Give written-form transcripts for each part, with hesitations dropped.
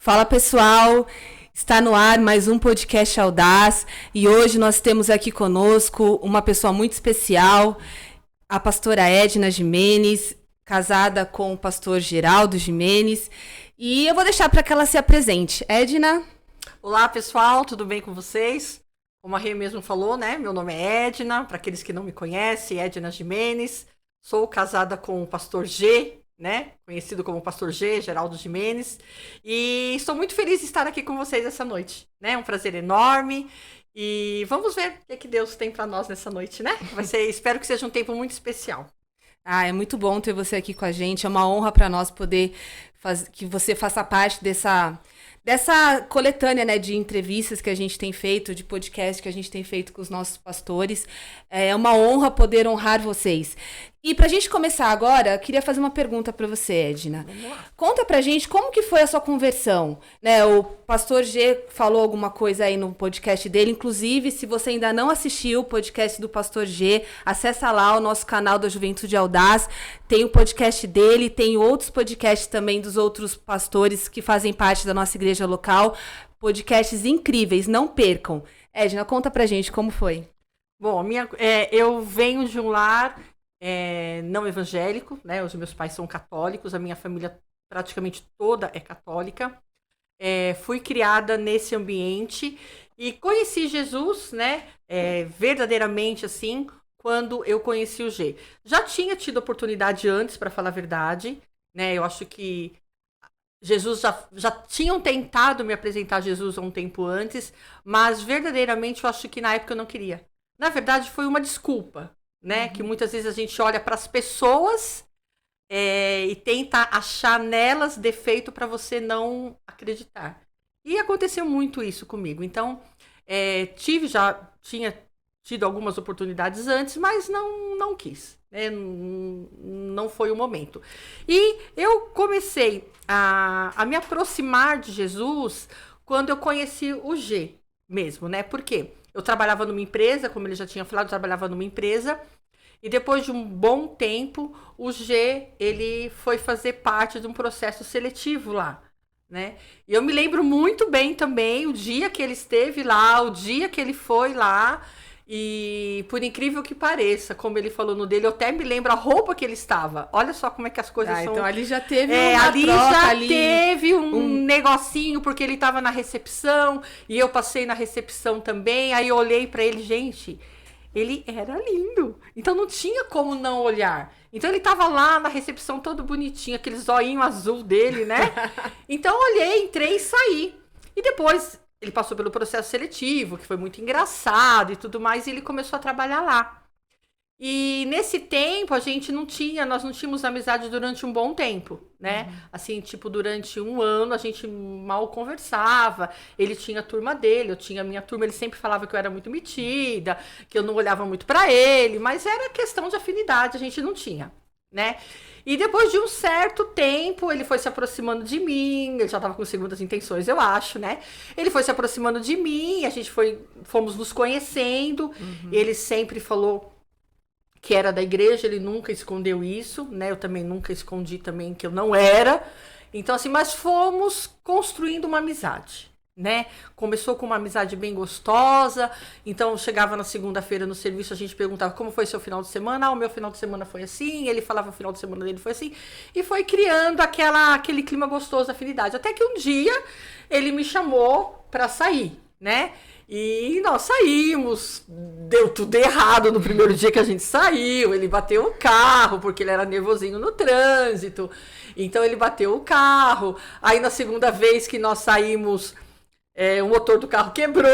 Fala pessoal, está no ar mais um podcast Audaz e hoje nós temos aqui conosco uma pessoa muito especial, a pastora Edna Jimenez, casada com o pastor Geraldo Jimenez, e eu vou deixar para que ela se apresente. Edna? Olá pessoal, tudo bem com vocês? Como a Rê mesmo falou, né? Meu nome é Edna, para aqueles que não me conhecem, Edna Jimenez, sou casada com o pastor G, né? Conhecido como Pastor G, Geraldo Jimenez. E estou muito feliz de estar aqui com vocês essa noite, né? É um prazer enorme. E vamos ver o que Deus tem para nós nessa noite, né? Espero que seja um tempo muito especial. É muito bom ter você aqui com a gente. É uma honra para nós poder que você faça parte dessa coletânea, né, de entrevistas que a gente tem feito, de podcast que a gente tem feito com os nossos pastores. É uma honra poder honrar vocês. E pra gente começar agora, eu queria fazer uma pergunta para você, Edna. Conta pra gente como que foi a sua conversão, né? O pastor G falou alguma coisa aí no podcast dele, inclusive, se você ainda não assistiu o podcast do pastor G, acessa lá o nosso canal da Juventude Audaz, tem o podcast dele, tem outros podcasts também dos outros pastores que fazem parte da nossa igreja local, podcasts incríveis, não percam. Edna, conta pra gente como foi. Bom, eu venho de um lar não evangélico, né? Os meus pais são católicos, a minha família praticamente toda é católica. Fui criada nesse ambiente e conheci Jesus, né? Verdadeiramente assim, quando eu conheci o G. Já tinha tido oportunidade antes, para falar a verdade, né? Eu acho que Jesus já tinham tentado me apresentar Jesus há um tempo antes, mas verdadeiramente eu acho que na época eu não queria. Na verdade, foi uma desculpa, né? Que muitas vezes a gente olha para as pessoas e tenta achar nelas defeito para você não acreditar. E aconteceu muito isso comigo. Então, tinha tido algumas oportunidades antes, mas não quis. Né? Não foi o momento. E eu comecei a me aproximar de Jesus quando eu conheci o G mesmo, né? Por quê? Eu trabalhava numa empresa, como ele já tinha falado, eu trabalhava numa empresa. E depois de um bom tempo, o G, ele foi fazer parte de um processo seletivo lá, né? E eu me lembro muito bem também o dia que ele esteve lá, o dia que ele foi lá. E por incrível que pareça, como ele falou no dele, eu até me lembro a roupa que ele estava. Olha só como é que as coisas são. Então ali já teve teve um negocinho, porque ele estava na recepção e eu passei na recepção também. Aí eu olhei para ele, gente, ele era lindo. Então não tinha como não olhar. Então ele estava lá na recepção todo bonitinho, aquele zoinho azul dele, né? Então eu olhei, entrei e saí. E depois ele passou pelo processo seletivo, que foi muito engraçado e tudo mais, e ele começou a trabalhar lá. E nesse tempo, nós não tínhamos amizade durante um bom tempo, né? Assim, tipo, durante um ano, a gente mal conversava. Ele tinha a turma dele, eu tinha a minha turma. Ele sempre falava que eu era muito metida, que eu não olhava muito pra ele, mas era questão de afinidade, a gente não tinha, né? E depois de um certo tempo, ele foi se aproximando de mim, ele já estava com segundas intenções, eu acho, né? Ele foi se aproximando de mim, a gente fomos nos conhecendo, ele sempre falou que era da igreja, ele nunca escondeu isso, né? Eu também nunca escondi também que eu não era. Então, assim, mas fomos construindo uma amizade, né? Começou com uma amizade bem gostosa. Então, eu chegava na segunda-feira no serviço, a gente perguntava como foi seu final de semana. O meu final de semana foi assim. Ele falava o final de semana dele foi assim. E foi criando aquele clima gostoso da afinidade. Até que um dia, ele me chamou para sair, né? E nós saímos, deu tudo errado no primeiro dia que a gente saiu, ele bateu o carro, porque ele era nervosinho no trânsito, então ele bateu o carro, aí na segunda vez que nós saímos, o motor do carro quebrou,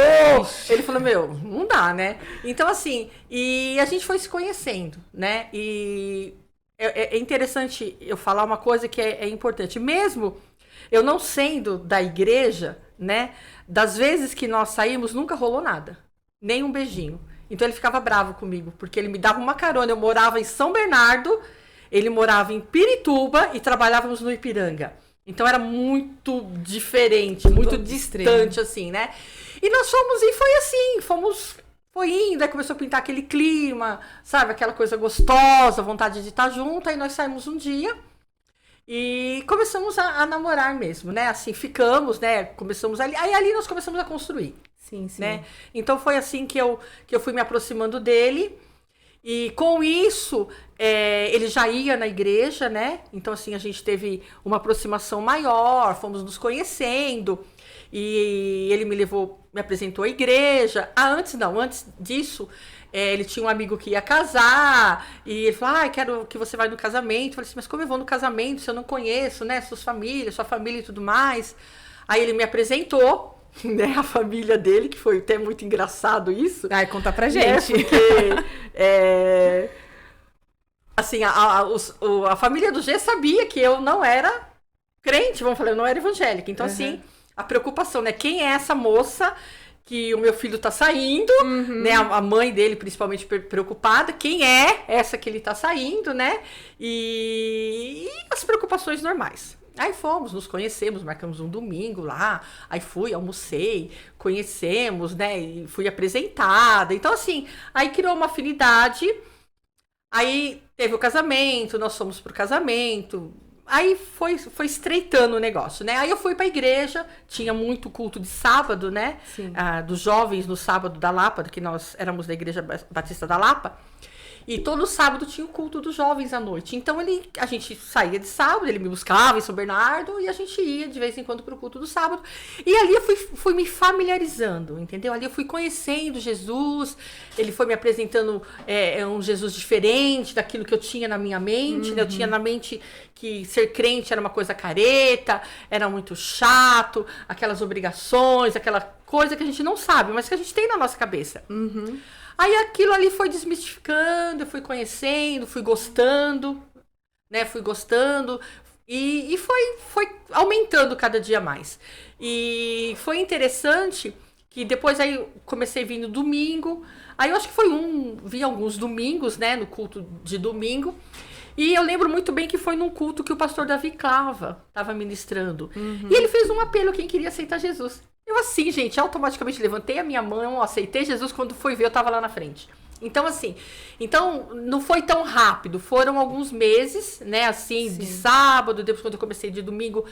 ele falou, não dá, né? Então assim, e a gente foi se conhecendo, né? E é interessante eu falar uma coisa que é importante, mesmo eu não sendo da igreja, né? Das vezes que nós saímos, nunca rolou nada. Nem um beijinho. Então ele ficava bravo comigo, porque ele me dava uma carona. Eu morava em São Bernardo, ele morava em Pirituba e trabalhávamos no Ipiranga. Então era muito diferente, muito distante, assim, né? E nós fomos, e foi assim, foi indo, aí começou a pintar aquele clima, sabe? Aquela coisa gostosa, vontade de estar junto. Aí nós saímos um dia E começamos a namorar mesmo, né? Assim, ficamos, né? Começamos ali. Aí ali nós começamos a construir. Sim, sim. Né? Então foi assim que eu fui me aproximando dele. E com isso, ele já ia na igreja, né? Então, assim, a gente teve uma aproximação maior, fomos nos conhecendo. E ele me apresentou à igreja. Antes disso, ele tinha um amigo que ia casar. E ele falou, quero que você vá no casamento. Eu falei assim, mas como eu vou no casamento se eu não conheço, né? Sua família e tudo mais. Aí ele me apresentou. Né, a família dele, que foi até muito engraçado isso. Ai, conta pra gente. Né, porque, assim, a família do G sabia que eu não era crente, vamos falar, eu não era evangélica. Então, assim, a preocupação, né? Quem é essa moça que o meu filho tá saindo, né? A mãe dele, principalmente, preocupada. Quem é essa que ele tá saindo, né? E as preocupações normais. Aí fomos, nos conhecemos, marcamos um domingo lá, aí fui, almocei, conhecemos, né, e fui apresentada. Então, assim, aí criou uma afinidade, aí teve o casamento, nós fomos pro casamento, aí foi estreitando o negócio, né? Aí eu fui pra igreja, tinha muito culto de sábado, né, dos jovens no sábado da Lapa, que nós éramos da Igreja Batista da Lapa. E todo sábado tinha o culto dos jovens à noite. Então a gente saía de sábado, ele me buscava em São Bernardo e a gente ia de vez em quando para o culto do sábado. E ali eu fui me familiarizando, entendeu? Ali eu fui conhecendo Jesus, ele foi me apresentando um Jesus diferente daquilo que eu tinha na minha mente. Né? Eu tinha na mente que ser crente era uma coisa careta, era muito chato, aquelas obrigações, aquela coisa que a gente não sabe, mas que a gente tem na nossa cabeça. Aí aquilo ali foi desmistificando, eu fui conhecendo, fui gostando, né? E foi aumentando cada dia mais. E foi interessante que depois aí comecei a vir no domingo. Aí eu acho que vi alguns domingos, né? No culto de domingo. E eu lembro muito bem que foi num culto que o pastor Davi Clava estava ministrando. E ele fez um apelo a quem queria aceitar Jesus. Eu assim, gente, automaticamente levantei a minha mão, aceitei Jesus, quando foi ver eu tava lá na frente. Então, assim, não foi tão rápido, foram alguns meses, né, assim, de sábado, depois quando eu comecei de domingo,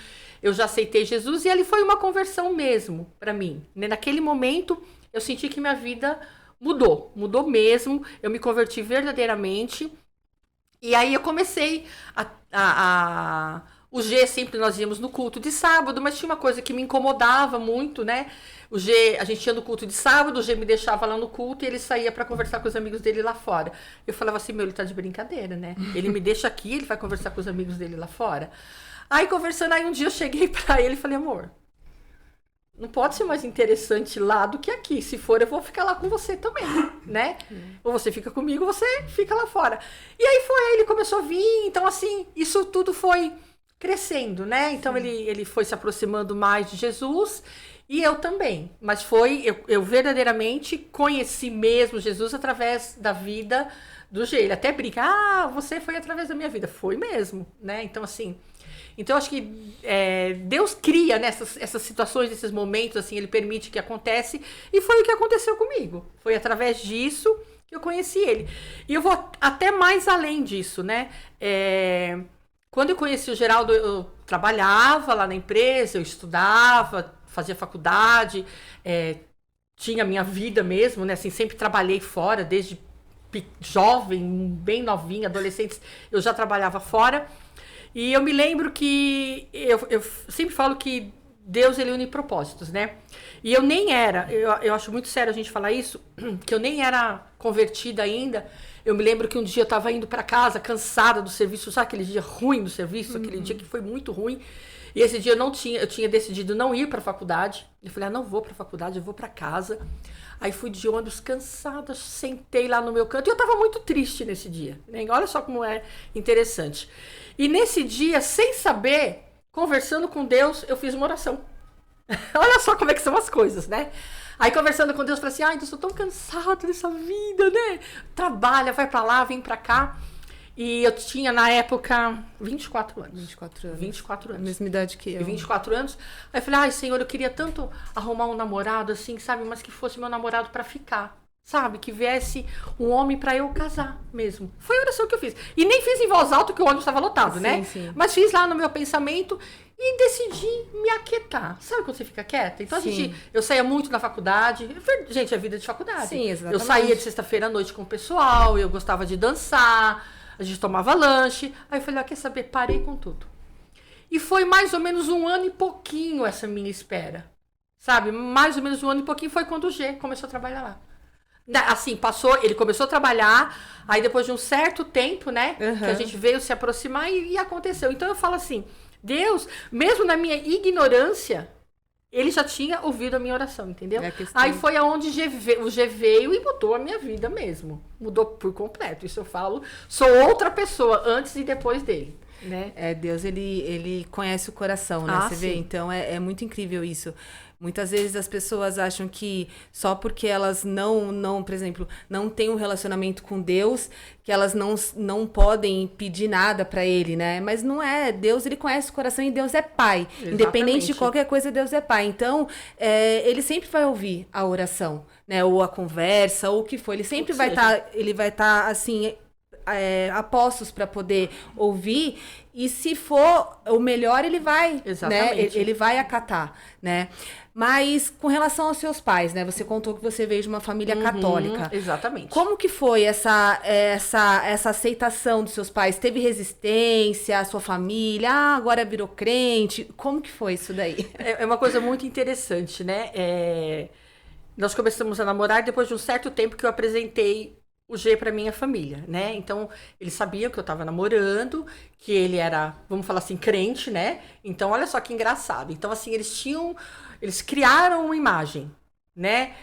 eu já aceitei Jesus, e ali foi uma conversão mesmo pra mim, né? Naquele momento, eu senti que minha vida mudou mesmo, eu me converti verdadeiramente, e aí eu comecei o G, sempre nós íamos no culto de sábado, mas tinha uma coisa que me incomodava muito, né? O G, a gente ia no culto de sábado, o G me deixava lá no culto e ele saía para conversar com os amigos dele lá fora. Eu falava assim, ele tá de brincadeira, né? Ele me deixa aqui, ele vai conversar com os amigos dele lá fora. Aí conversando, aí um dia eu cheguei para ele e falei, amor, não pode ser mais interessante lá do que aqui. Se for, eu vou ficar lá com você também, né? Ou você fica comigo, você fica lá fora. E aí ele começou a vir, então assim, isso tudo foi crescendo, né? Então ele foi se aproximando mais de Jesus e eu também. Mas eu verdadeiramente conheci mesmo Jesus através da vida do G. Ele até brinca, você foi através da minha vida. Foi mesmo, né? Então, assim, eu acho que Deus cria essas situações, esses momentos, assim, ele permite que aconteça. E foi o que aconteceu comigo. Foi através disso que eu conheci ele. E eu vou até mais além disso, né? Quando eu conheci o Geraldo, eu trabalhava lá na empresa, eu estudava, fazia faculdade, tinha minha vida mesmo, né? Assim, sempre trabalhei fora, desde jovem, bem novinha, adolescente, eu já trabalhava fora. E eu me lembro que eu sempre falo que Deus, ele une propósitos, né? E eu nem era, eu acho muito sério a gente falar isso, que eu nem era convertida ainda. Eu me lembro que um dia eu estava indo para casa, cansada do serviço, sabe aquele dia ruim do serviço, aquele dia que foi muito ruim. E esse dia eu tinha decidido não ir para a faculdade. Eu falei, não vou para a faculdade, eu vou para casa. Aí fui de ônibus cansada, sentei lá no meu canto e eu estava muito triste nesse dia. Né? Olha só como é interessante. E nesse dia, sem saber, conversando com Deus, eu fiz uma oração. Olha só como é que são as coisas, né? Aí conversando com Deus, falei assim, Deus, eu tô tão cansada dessa vida, né? Trabalha, vai pra lá, vem pra cá. E eu tinha, na época, 24 anos. 24 anos. A mesma idade que eu. 24 anos. Aí eu falei, Senhor, eu queria tanto arrumar um namorado, assim, sabe? Mas que fosse meu namorado pra ficar. sabe? Que viesse um homem pra eu casar mesmo. Foi a oração que eu fiz. E nem fiz em voz alta, que o ônibus estava lotado, né? Sim. Mas fiz lá no meu pensamento e decidi me aquietar. Sabe quando você fica quieta? Então, eu saía muito na faculdade. Gente, é vida de faculdade. Sim, exatamente. Eu saía de sexta-feira à noite com o pessoal, eu gostava de dançar, a gente tomava lanche. Aí eu falei, quer saber? Parei com tudo. E foi mais ou menos 1 ano e pouquinho essa minha espera. Sabe? Mais ou menos 1 ano e pouquinho foi quando o G começou a trabalhar lá. Assim, ele começou a trabalhar, aí depois de um certo tempo, né, que a gente veio se aproximar e aconteceu. Então eu falo assim, Deus, mesmo na minha ignorância, ele já tinha ouvido a minha oração, entendeu? Aí foi aonde o G veio e mudou a minha vida mesmo. Mudou por completo. Isso eu falo, sou outra pessoa antes e depois dele. Né? Deus, ele conhece o coração, né? Você vê? Então, é muito incrível isso. Muitas vezes as pessoas acham que só porque elas não, por exemplo, não têm um relacionamento com Deus, que elas não podem pedir nada pra ele, né? Mas não é. Deus, ele conhece o coração e Deus é pai. Exatamente. Independente de qualquer coisa, Deus é pai. Então, ele sempre vai ouvir a oração, né? Ou a conversa, ou o que for. Ele sempre vai estar, assim, apostos para poder ouvir, e se for o melhor, ele vai, né? Ele vai acatar, né? Mas com relação aos seus pais, né? Você contou que você veio de uma família católica. Exatamente. Como que foi essa aceitação dos seus pais? Teve resistência, a sua família? Agora virou crente? Como que foi isso daí? É uma coisa muito interessante, né? Nós começamos a namorar depois de um certo tempo que eu apresentei o G para minha família, né? Então, eles sabiam que eu tava namorando, que ele era, vamos falar assim, crente, né? Então, olha só que engraçado. Então, assim, eles criaram uma imagem, né?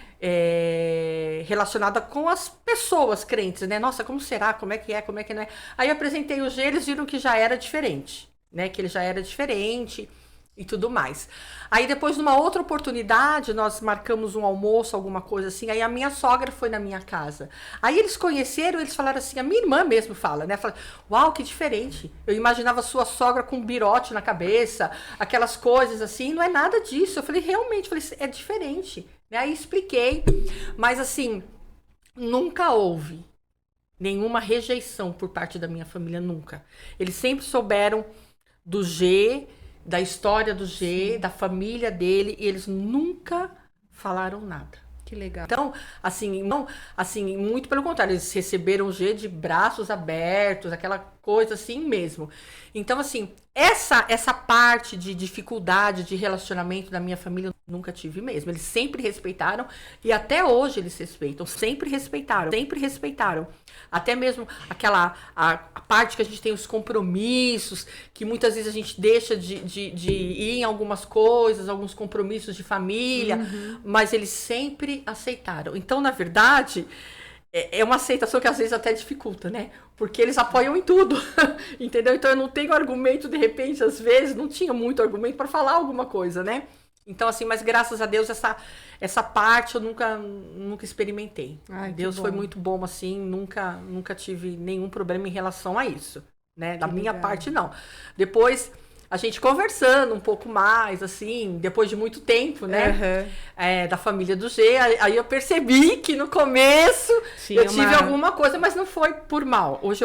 Relacionada com as pessoas crentes, né? Nossa, como será? Como é que não é? Aí eu apresentei o G, eles viram que já era diferente, né? Que ele já era diferente e tudo mais. Aí depois, numa outra oportunidade, nós marcamos um almoço, alguma coisa assim, aí a minha sogra foi na minha casa. Aí eles conheceram, eles falaram assim, a minha irmã mesmo fala, né? Fala, uau, que diferente. Eu imaginava sua sogra com um birote na cabeça, aquelas coisas assim, não é nada disso. Eu falei, realmente, é diferente. Aí expliquei, mas assim, nunca houve nenhuma rejeição por parte da minha família, nunca. Eles sempre souberam do G, da história do G, da família dele, e eles nunca falaram nada. Que legal. Então, assim, muito pelo contrário, eles receberam o G de braços abertos, aquela coisa assim mesmo. Então, assim, essa parte de dificuldade de relacionamento da minha família eu nunca tive mesmo. Eles sempre respeitaram e até hoje eles respeitam, sempre respeitaram. Até mesmo a parte que a gente tem os compromissos, que muitas vezes a gente deixa de ir em algumas coisas, alguns compromissos de família, mas eles sempre aceitaram. Então, na verdade, é uma aceitação que às vezes até dificulta, né? Porque eles apoiam em tudo, entendeu? Então eu não tenho argumento, de repente, às vezes, não tinha muito argumento para falar alguma coisa, né? Então, assim, mas graças a Deus, essa parte eu nunca experimentei. Ai, Deus foi muito bom, assim, nunca tive nenhum problema em relação a isso, né? Da minha parte, não. Depois, a gente conversando um pouco mais, assim, depois de muito tempo, né? Da família do G, aí eu percebi que no começo eu tive alguma coisa, mas não foi por mal. Hoje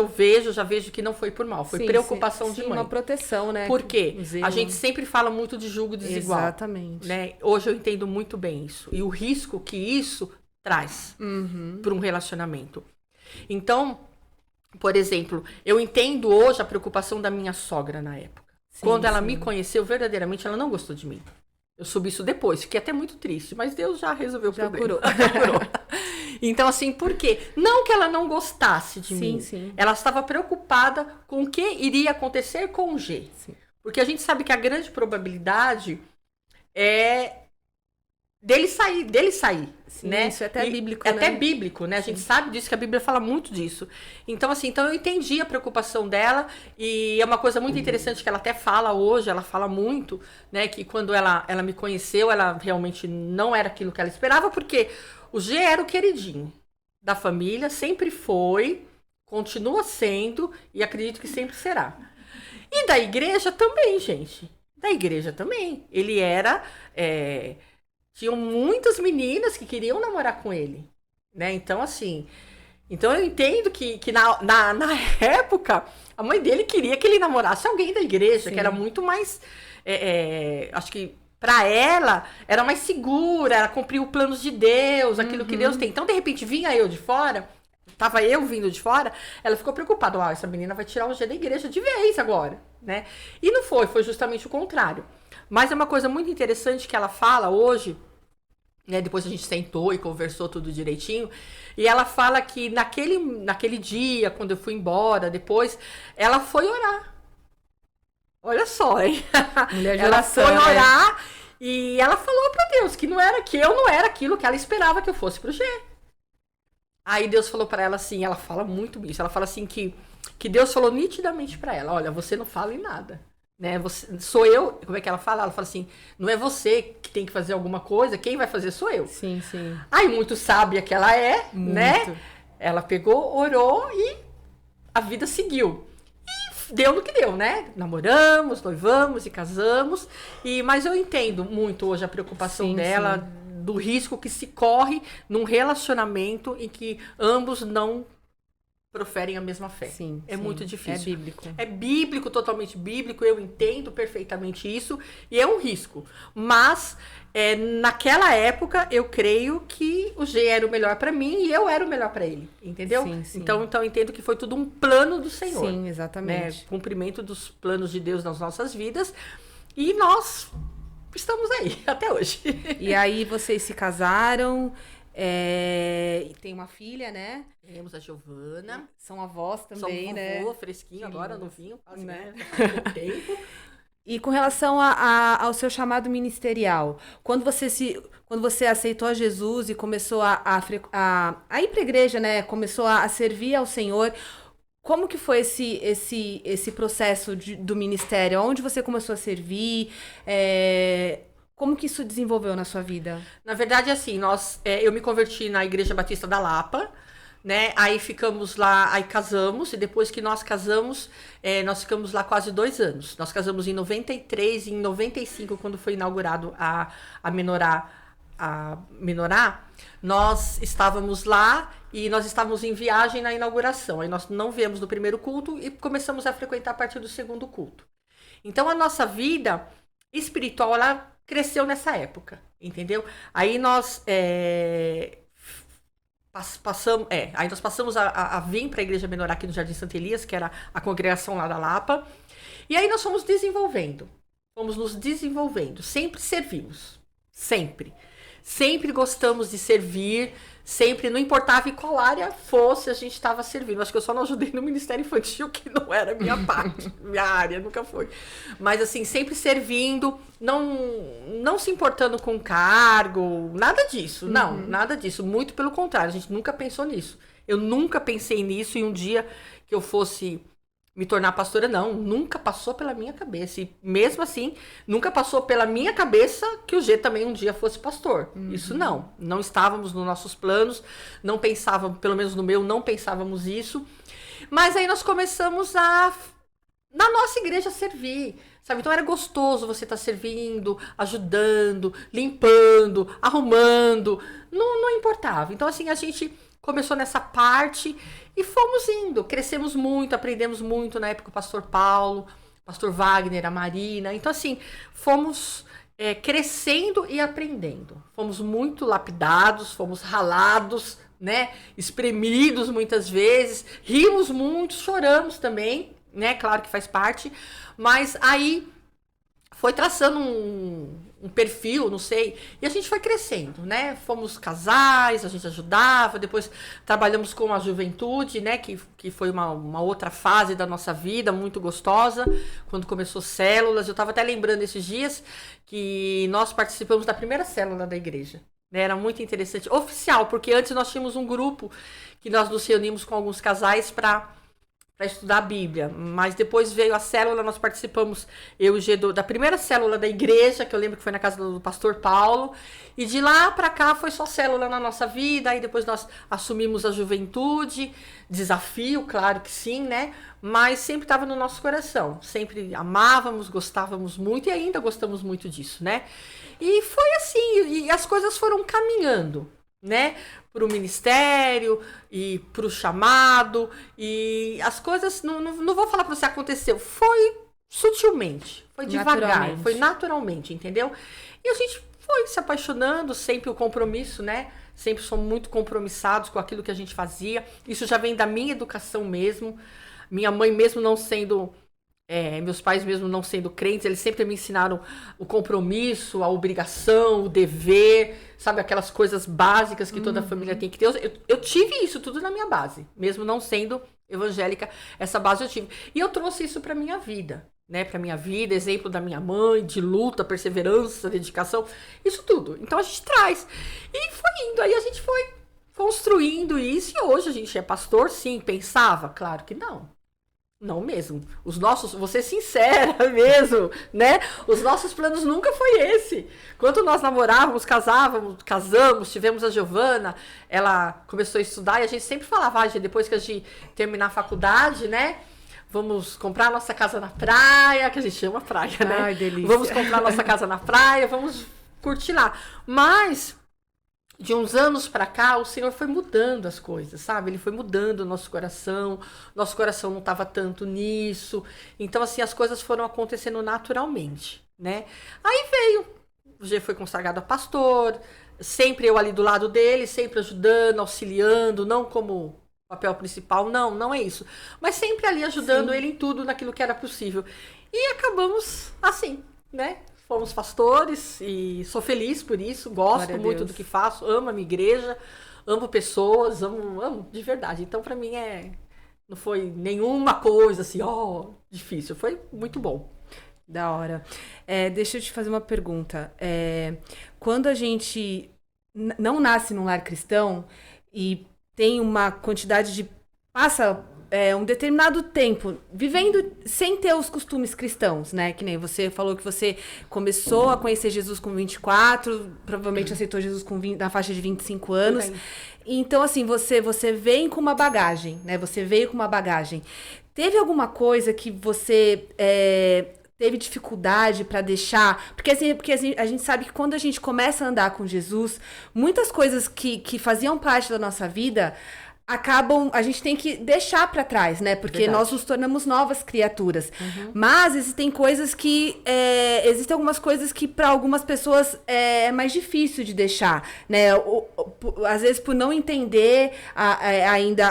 já vejo que não foi por mal, foi preocupação de mãe. Uma proteção, né? Por quê? A gente sempre fala muito de julgo desigual. Exatamente. Né? Hoje eu entendo muito bem isso. E o risco que isso traz para um relacionamento. Então, por exemplo, eu entendo hoje a preocupação da minha sogra na época. Quando ela me conheceu, verdadeiramente, ela não gostou de mim. Eu soube isso depois, fiquei até muito triste, mas Deus já resolveu o problema. Curou. Então, assim, por quê? Não que ela não gostasse de mim. Ela estava preocupada com o que iria acontecer com o G. Porque a gente sabe que a grande probabilidade é dele sair. Sim, né? isso é até bíblico, né? né? Até bíblico, né? A gente sabe disso, que a Bíblia fala muito disso. Então, assim, eu entendi a preocupação dela, e é uma coisa muito interessante que ela até fala hoje, ela fala muito, né? Que quando ela me conheceu, ela realmente não era aquilo que ela esperava, porque o G era o queridinho da família, sempre foi, continua sendo, e acredito que sempre será. E da igreja também, gente. Da igreja também. Ele era... Tinham muitas meninas que queriam namorar com ele. né? Então, assim, então eu entendo que na época, a mãe dele queria que ele namorasse alguém da igreja, que era muito mais, acho que para ela era mais segura, ela cumpriu os planos de Deus, aquilo que Deus tem. Então, de repente, vinha eu de fora, tava eu vindo de fora, ela ficou preocupada, essa menina vai tirar o G da igreja de vez agora, né? E não foi justamente o contrário. Mas é uma coisa muito interessante que ela fala hoje, né, depois a gente sentou e conversou tudo direitinho, e ela fala que naquele dia, quando eu fui embora, depois, ela foi orar. Olha só, hein? Mulher de ela oração, foi orar, né? e ela falou pra Deus que eu não era aquilo que ela esperava que eu fosse pro G. Aí Deus falou pra ela assim, ela fala muito isso, ela fala assim que Deus falou nitidamente pra ela, olha, você não fala em nada. Né? Sou eu, como é que ela fala? Ela fala assim, não é você que tem que fazer alguma coisa, quem vai fazer sou eu. Sim, sim. Aí, muito sábia que ela é, muito. Né? Ela pegou, orou e a vida seguiu. E deu no que deu, né? Namoramos, noivamos e casamos. Mas eu entendo muito hoje a preocupação dela, do risco que se corre num relacionamento em que ambos não proferem a mesma fé. Sim, muito difícil. É bíblico. É bíblico, totalmente bíblico. Eu entendo perfeitamente isso. E é um risco. Mas, naquela época, eu creio que o G era o melhor para mim e eu era o melhor para ele. Entendeu? Sim, sim. Então, eu entendo que foi tudo um plano do Senhor. Sim, exatamente. Né? Cumprimento dos planos de Deus nas nossas vidas. E nós estamos aí, até hoje. E aí, vocês se casaram... tem uma filha, né? Temos a Giovana. São avós também, São né? Vovô, fresquinho agora, novinho, quase, né? Tempo. E com relação ao seu chamado ministerial, quando você aceitou a Jesus e começou a ir para a igreja, né? Começou a servir ao Senhor, como que foi esse processo do ministério? Onde você começou a servir? Como que isso desenvolveu na sua vida? Na verdade, assim, eu me converti na Igreja Batista da Lapa, né? Aí ficamos lá, aí casamos, e depois que nós casamos, nós ficamos lá quase 2 anos. Nós casamos em 93 e em 95, quando foi inaugurado a Menorá, nós estávamos lá e nós estávamos em viagem na inauguração. Aí nós não viemos no primeiro culto e começamos a frequentar a partir do segundo culto. Então, a nossa vida espiritual, ela cresceu nessa época, entendeu? Aí nós passamos a vir para a Igreja Menorá aqui no Jardim Santa Elias, que era a congregação lá da Lapa. E aí nós fomos nos desenvolvendo, sempre servimos, sempre gostamos de servir, sempre, não importava em qual área fosse, a gente estava servindo. Acho que eu só não ajudei no Ministério Infantil, que não era minha parte, minha área, nunca foi. Mas assim, sempre servindo, não se importando com cargo, nada disso, não, nada disso. Muito pelo contrário, a gente nunca pensou nisso. Eu nunca pensei nisso em um dia que eu fosse me tornar pastora, não. Nunca passou pela minha cabeça. E mesmo assim, nunca passou pela minha cabeça que o G também um dia fosse pastor. Isso não. Não estávamos nos nossos planos, não pensávamos, pelo menos no meu, não pensávamos isso. Mas aí nós começamos na nossa igreja, servir. Sabe? Então era gostoso você estar servindo, ajudando, limpando, arrumando. Não importava. Então, assim, a gente começou nessa parte e fomos indo. Crescemos muito, aprendemos muito na época o pastor Paulo, pastor Wagner, a Marina. Então, assim, fomos crescendo e aprendendo. Fomos muito lapidados, fomos ralados, né? Espremidos muitas vezes. Rimos muito, choramos também, né? Claro que faz parte. Mas aí foi traçando um perfil, não sei, e a gente foi crescendo, né? Fomos casais, a gente ajudava, depois trabalhamos com a juventude, né? Que foi uma outra fase da nossa vida, muito gostosa, quando começou células. Eu estava até lembrando esses dias que nós participamos da primeira célula da igreja. Né? Era muito interessante, oficial, porque antes nós tínhamos um grupo que nós nos reunimos com alguns casais para estudar a Bíblia, mas depois veio a célula, nós participamos, eu e o G, da primeira célula da igreja, que eu lembro que foi na casa do pastor Paulo, e de lá para cá foi só célula na nossa vida, aí depois nós assumimos a juventude, desafio, claro que sim, né, mas sempre estava no nosso coração, sempre amávamos, gostávamos muito, e ainda gostamos muito disso, né, e foi assim, e as coisas foram caminhando, né, para o ministério e para o chamado, e as coisas, não vou falar para você aconteceu, foi sutilmente, foi devagar, foi naturalmente, entendeu? E a gente foi se apaixonando, sempre o compromisso, né, sempre somos muito compromissados com aquilo que a gente fazia, isso já vem da minha educação mesmo, minha mãe mesmo não sendo... meus pais mesmo não sendo crentes, eles sempre me ensinaram o compromisso, a obrigação, o dever, sabe? Aquelas coisas básicas que toda família tem que ter. Eu tive isso tudo na minha base, mesmo não sendo evangélica, essa base eu tive. E eu trouxe isso para minha vida, né? Para minha vida, exemplo da minha mãe, de luta, perseverança, dedicação, isso tudo. Então a gente traz. E foi indo, aí a gente foi construindo isso, e hoje a gente é pastor, sim, pensava? Claro que não. Não mesmo. Os nossos, vou ser sincera mesmo, né? Os nossos planos nunca foi esse. Quando nós namorávamos, casamos, tivemos a Giovana, ela começou a estudar e a gente sempre falava, depois que a gente terminar a faculdade, né? Vamos comprar nossa casa na praia, que a gente chama praia, né? Ai, delícia. Vamos comprar nossa casa na praia, vamos curtir lá. Mas... de uns anos para cá, o Senhor foi mudando as coisas, sabe? Ele foi mudando o nosso coração não estava tanto nisso. Então, assim, as coisas foram acontecendo naturalmente, né? Aí veio, o G foi consagrado a pastor, sempre eu ali do lado dele, sempre ajudando, auxiliando, não como papel principal, não é isso. Mas sempre ali ajudando Sim. ele em tudo, naquilo que era possível. E acabamos assim, né? Fomos pastores e sou feliz por isso, gosto muito do que faço, amo a minha igreja, amo pessoas, amo de verdade. Então, para mim, não foi nenhuma coisa assim, difícil, foi muito bom. Da hora. Deixa eu te fazer uma pergunta. Quando a gente não nasce num lar cristão e tem uma quantidade de... passa... um determinado tempo vivendo sem ter os costumes cristãos, né? Que nem você falou que você começou a conhecer Jesus com 24, provavelmente aceitou Jesus na faixa de 25 anos. Então, assim, você vem com uma bagagem, né? Você veio com uma bagagem. Teve alguma coisa que você teve dificuldade para deixar? Porque a gente sabe que quando a gente começa a andar com Jesus, muitas coisas que faziam parte da nossa vida... a gente tem que deixar para trás, né? Porque Verdade. Nós nos tornamos novas criaturas. Uhum. Mas existem coisas existem algumas coisas que para algumas pessoas é mais difícil de deixar, né? Às vezes por não entender ainda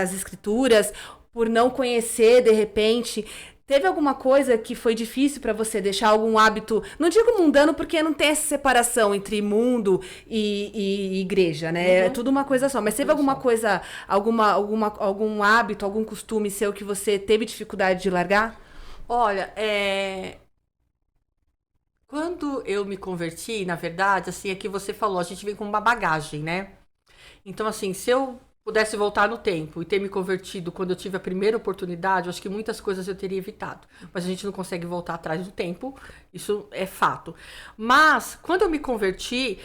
as escrituras, por não conhecer de repente... Teve alguma coisa que foi difícil para você deixar algum hábito? Não digo mundano, porque não tem essa separação entre mundo e igreja, né? Uhum. É tudo uma coisa só. Mas teve alguma coisa, algum hábito, algum costume seu que você teve dificuldade de largar? Olha, quando eu me converti, na verdade, assim, é que você falou, a gente vem com uma bagagem, né? Então, assim, se eu pudesse voltar no tempo e ter me convertido quando eu tive a primeira oportunidade, eu acho que muitas coisas eu teria evitado. Mas a gente não consegue voltar atrás do tempo, isso é fato. Mas, quando eu me converti,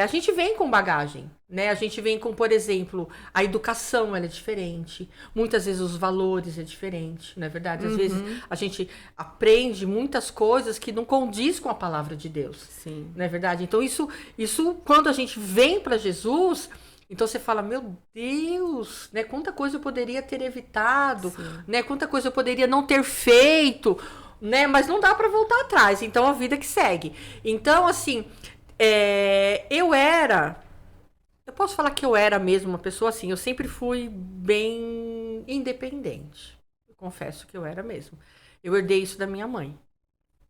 a gente vem com bagagem, né? A gente vem com, por exemplo, a educação, ela é diferente. Muitas vezes os valores é diferente, não é verdade? Às vezes a gente aprende muitas coisas que não condiz com a palavra de Deus. Sim. Não é verdade? Então, isso quando a gente vem para Jesus... Então você fala, meu Deus, né? Quanta coisa eu poderia ter evitado, né? Quanta coisa eu poderia não ter feito, né? Mas não dá para voltar atrás. Então a vida que segue. Então, assim, eu posso falar que eu era mesmo uma pessoa assim, eu sempre fui bem independente. Eu confesso que eu era mesmo. Eu herdei isso da minha mãe.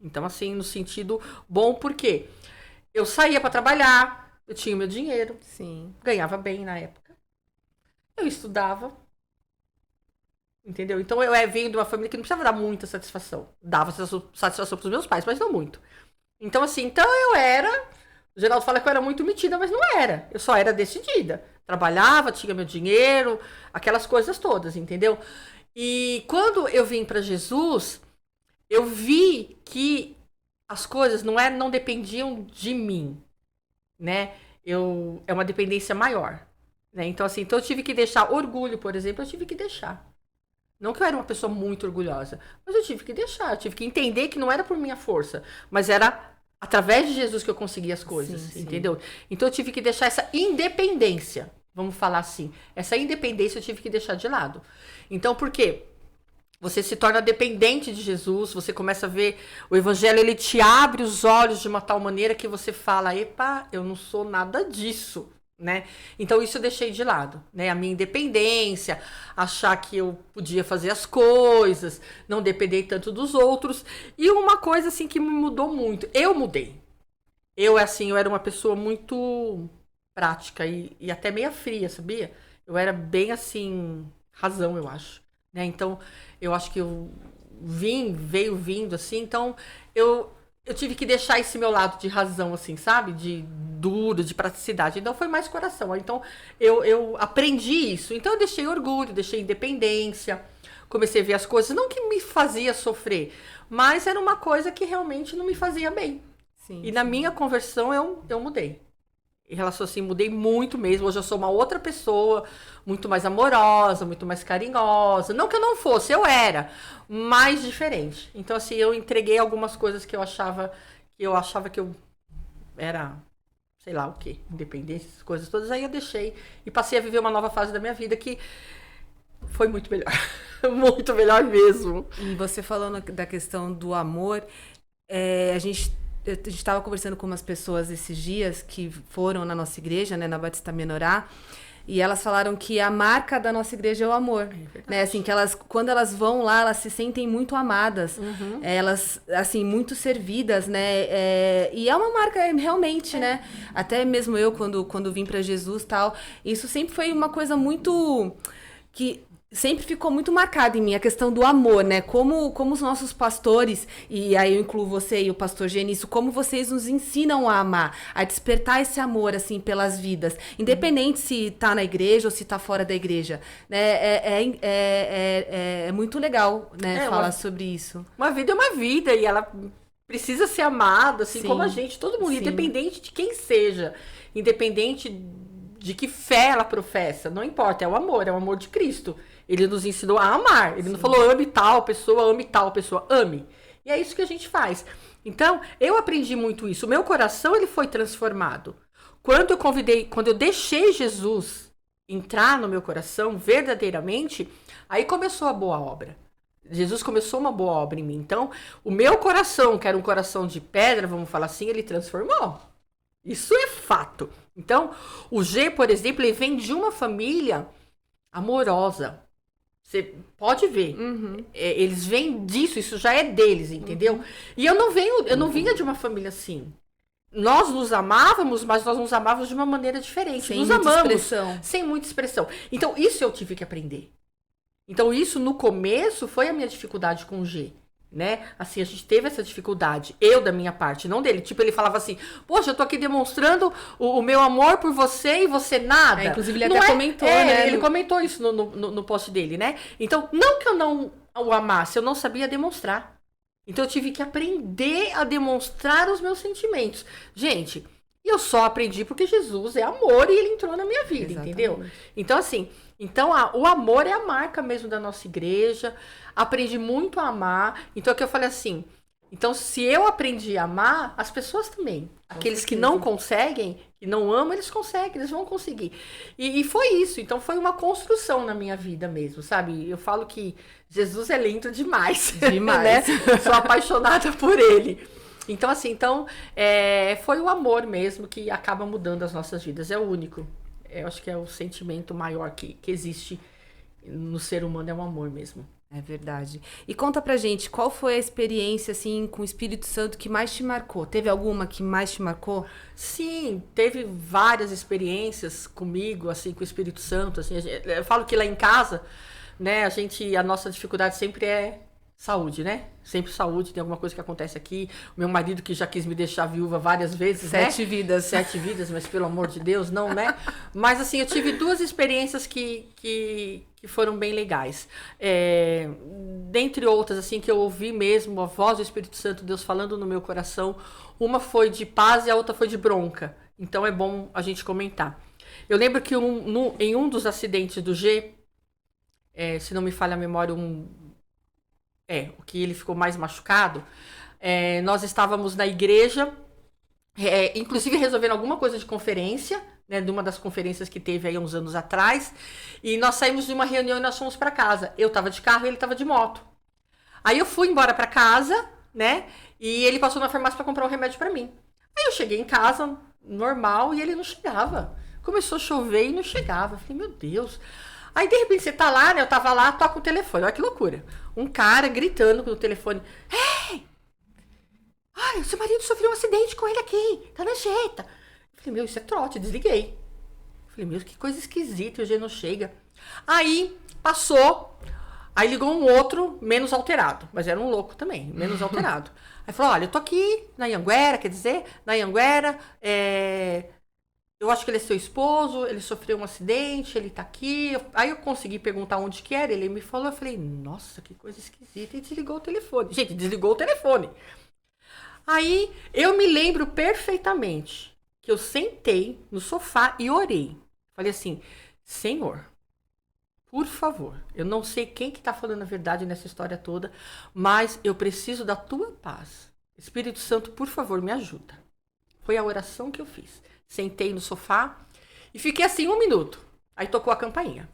Então, assim, no sentido bom, porque eu saía para trabalhar, eu tinha meu dinheiro, ganhava bem na época. Eu estudava, entendeu? Então eu venho de uma família que não precisava dar muita satisfação. Dava satisfação para os meus pais, mas não muito. Então assim, eu era... O Geraldo fala que eu era muito metida, mas não era. Eu só era decidida. Trabalhava, tinha meu dinheiro, aquelas coisas todas, entendeu? E quando eu vim para Jesus, eu vi que as coisas não dependiam de mim. Né? É uma dependência maior, né? Então, assim, eu tive que deixar orgulho, por exemplo, eu tive que deixar. Não que eu era uma pessoa muito orgulhosa, mas eu tive que deixar, eu tive que entender que não era por minha força, mas era através de Jesus que eu consegui as coisas, Sim, entendeu? Então eu tive que deixar essa independência, vamos falar assim. Essa independência eu tive que deixar de lado. Então, por quê? Você se torna dependente de Jesus, você começa a ver o evangelho, ele te abre os olhos de uma tal maneira que você fala, epa, eu não sou nada disso, né? Então isso eu deixei de lado, né? A minha independência, achar que eu podia fazer as coisas, não depender tanto dos outros. E uma coisa assim que me mudou muito, eu mudei. Eu era uma pessoa muito prática e até meia fria, sabia? Eu era bem assim, razão, eu acho, né? Então, eu acho que veio vindo assim, então eu tive que deixar esse meu lado de razão, assim, sabe? De duro, de praticidade. Então foi mais coração. Então eu aprendi isso. Então eu deixei orgulho, deixei independência, comecei a ver as coisas, não que me fazia sofrer, mas era uma coisa que realmente não me fazia bem. Sim, e na minha conversão eu mudei. Em relação assim, mudei muito mesmo. Hoje eu sou uma outra pessoa, muito mais amorosa, muito mais carinhosa. Não que eu não fosse, eu era, mais diferente. Então, assim, eu entreguei algumas coisas que eu achava que eu era, sei lá o quê, independente, essas coisas todas. Aí eu deixei e passei a viver uma nova fase da minha vida que foi muito melhor. Muito melhor mesmo. E você falando da questão do amor, a gente estava conversando com umas pessoas esses dias que foram na nossa igreja, né, na Batista Menorá, e elas falaram que a marca da nossa igreja é o amor, né, assim, que quando elas vão lá, elas se sentem muito amadas, elas, assim, muito servidas, né, e é uma marca realmente, né, até mesmo eu, quando vim para Jesus, tal, isso sempre foi uma coisa muito, que sempre ficou muito marcado em mim, a questão do amor, né? Como os nossos pastores, e aí eu incluo você e o pastor Gê nisso, como vocês nos ensinam a amar, a despertar esse amor, assim, pelas vidas. Independente se tá na igreja ou se tá fora da igreja. Né? É muito legal, né, falar sobre isso. Uma vida é uma vida e ela precisa ser amada, assim, como a gente, todo mundo, independente de quem seja, independente de que fé ela professa, não importa, é o amor de Cristo. Ele nos ensinou a amar. Ele não falou ame tal pessoa, ame. E é isso que a gente faz. Então, eu aprendi muito isso. O meu coração, ele foi transformado. Quando eu deixei Jesus entrar no meu coração verdadeiramente, aí começou a boa obra. Jesus começou uma boa obra em mim. Então, o meu coração, que era um coração de pedra, vamos falar assim, ele transformou. Isso é fato. Então, o G, por exemplo, ele vem de uma família amorosa. Você pode ver. Eles vêm disso, isso já é deles, entendeu? E eu não vinha de uma família assim. Nós nos amávamos, mas nós nos amávamos de uma maneira diferente. Sem nos muita amamos. Expressão. Sem muita expressão. Então, isso eu tive que aprender. Então, isso no começo foi a minha dificuldade com o G. Né? Assim, a gente teve essa dificuldade, eu da minha parte, não dele. Tipo, ele falava assim, poxa, eu tô aqui demonstrando o meu amor por você e você nada. Inclusive, ele até comentou, né? Ele comentou isso no post dele, né? Então, não que eu não o amasse, eu não sabia demonstrar. Então, eu tive que aprender a demonstrar os meus sentimentos. Gente, eu só aprendi porque Jesus é amor e ele entrou na minha vida, entendeu? Então, assim... Então, o amor é a marca mesmo da nossa igreja. Aprendi muito a amar. Então, é que eu falei assim... Então, se eu aprendi a amar, as pessoas também. Aqueles que não conseguem, que não amam, eles conseguem, eles vão conseguir. E foi isso. Então, foi uma construção na minha vida mesmo, sabe? Eu falo que Jesus é lindo demais. Demais. Né? Sou apaixonada por ele. Então, assim, foi o amor mesmo que acaba mudando as nossas vidas. É o único. Eu acho que é o sentimento maior que existe no ser humano, é o amor mesmo. É verdade. E conta pra gente, qual foi a experiência, assim, com o Espírito Santo que mais te marcou? Teve alguma que mais te marcou? Sim, teve várias experiências comigo, assim, com o Espírito Santo, assim, eu falo que lá em casa, né, a nossa dificuldade sempre é saúde, né? Sempre saúde, tem alguma coisa que acontece aqui. O meu marido que já quis me deixar viúva várias vezes, 7 vidas. 7 vidas, mas pelo amor de Deus, não, né? Mas assim, eu tive 2 experiências que foram bem legais. Dentre outras, assim, que eu ouvi mesmo a voz do Espírito Santo, Deus falando no meu coração. Uma foi de paz e a outra foi de bronca. Então é bom a gente comentar. Eu lembro que em um dos acidentes do G, se não me falha a memória, o que ele ficou mais machucado, nós estávamos na igreja inclusive resolvendo alguma coisa de conferência, né, de uma das conferências que teve aí uns anos atrás, e nós saímos de uma reunião e nós fomos para casa. Eu tava de carro e ele tava de moto. Aí eu fui embora para casa, né, e ele passou na farmácia para comprar um remédio para mim. Aí eu cheguei em casa, normal, e ele não chegava. Começou a chover e não chegava. Eu falei, meu Deus. Aí, de repente, você tá lá, né, eu tava lá, toca o telefone. Olha que loucura. Um cara gritando no telefone, ei! Olha, o seu marido sofreu um acidente com ele aqui, tá na jeta. Eu falei, meu, isso é trote, desliguei. Eu falei, meu, que coisa esquisita, o G não chega. Aí, passou, aí ligou um outro, menos alterado, mas era um louco também, menos alterado. Aí falou, olha, eu tô aqui na Anhanguera, quer dizer, na Anhanguera, eu acho que ele é seu esposo, ele sofreu um acidente, ele tá aqui. Aí eu consegui perguntar onde que era, ele me falou, eu falei, nossa, que coisa esquisita, e desligou o telefone. Gente, desligou o telefone. Aí eu me lembro perfeitamente que eu sentei no sofá e orei. Falei assim, Senhor, por favor, eu não sei quem que tá falando a verdade nessa história toda, mas eu preciso da tua paz. Espírito Santo, por favor, me ajuda. Foi a oração que eu fiz. Sentei no sofá e fiquei assim 1 minuto. Aí tocou a campainha.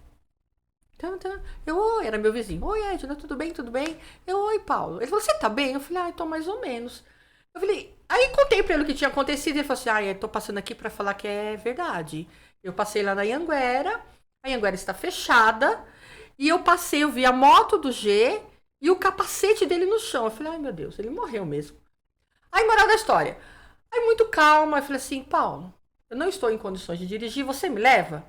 Eu, era meu vizinho. Oi, Edna, tudo bem? Tudo bem? Eu, oi, Paulo. Ele falou, você tá bem? Eu falei, tô mais ou menos. Eu falei, aí contei pra ele o que tinha acontecido. Ele falou assim, eu tô passando aqui pra falar que é verdade. Eu passei lá na Anhanguera, a Anhanguera está fechada, e eu vi a moto do G e o capacete dele no chão. Eu falei, ai meu Deus, ele morreu mesmo. Aí, moral da história. Aí, muito calma, eu falei assim, Paulo, eu não estou em condições de dirigir, você me leva?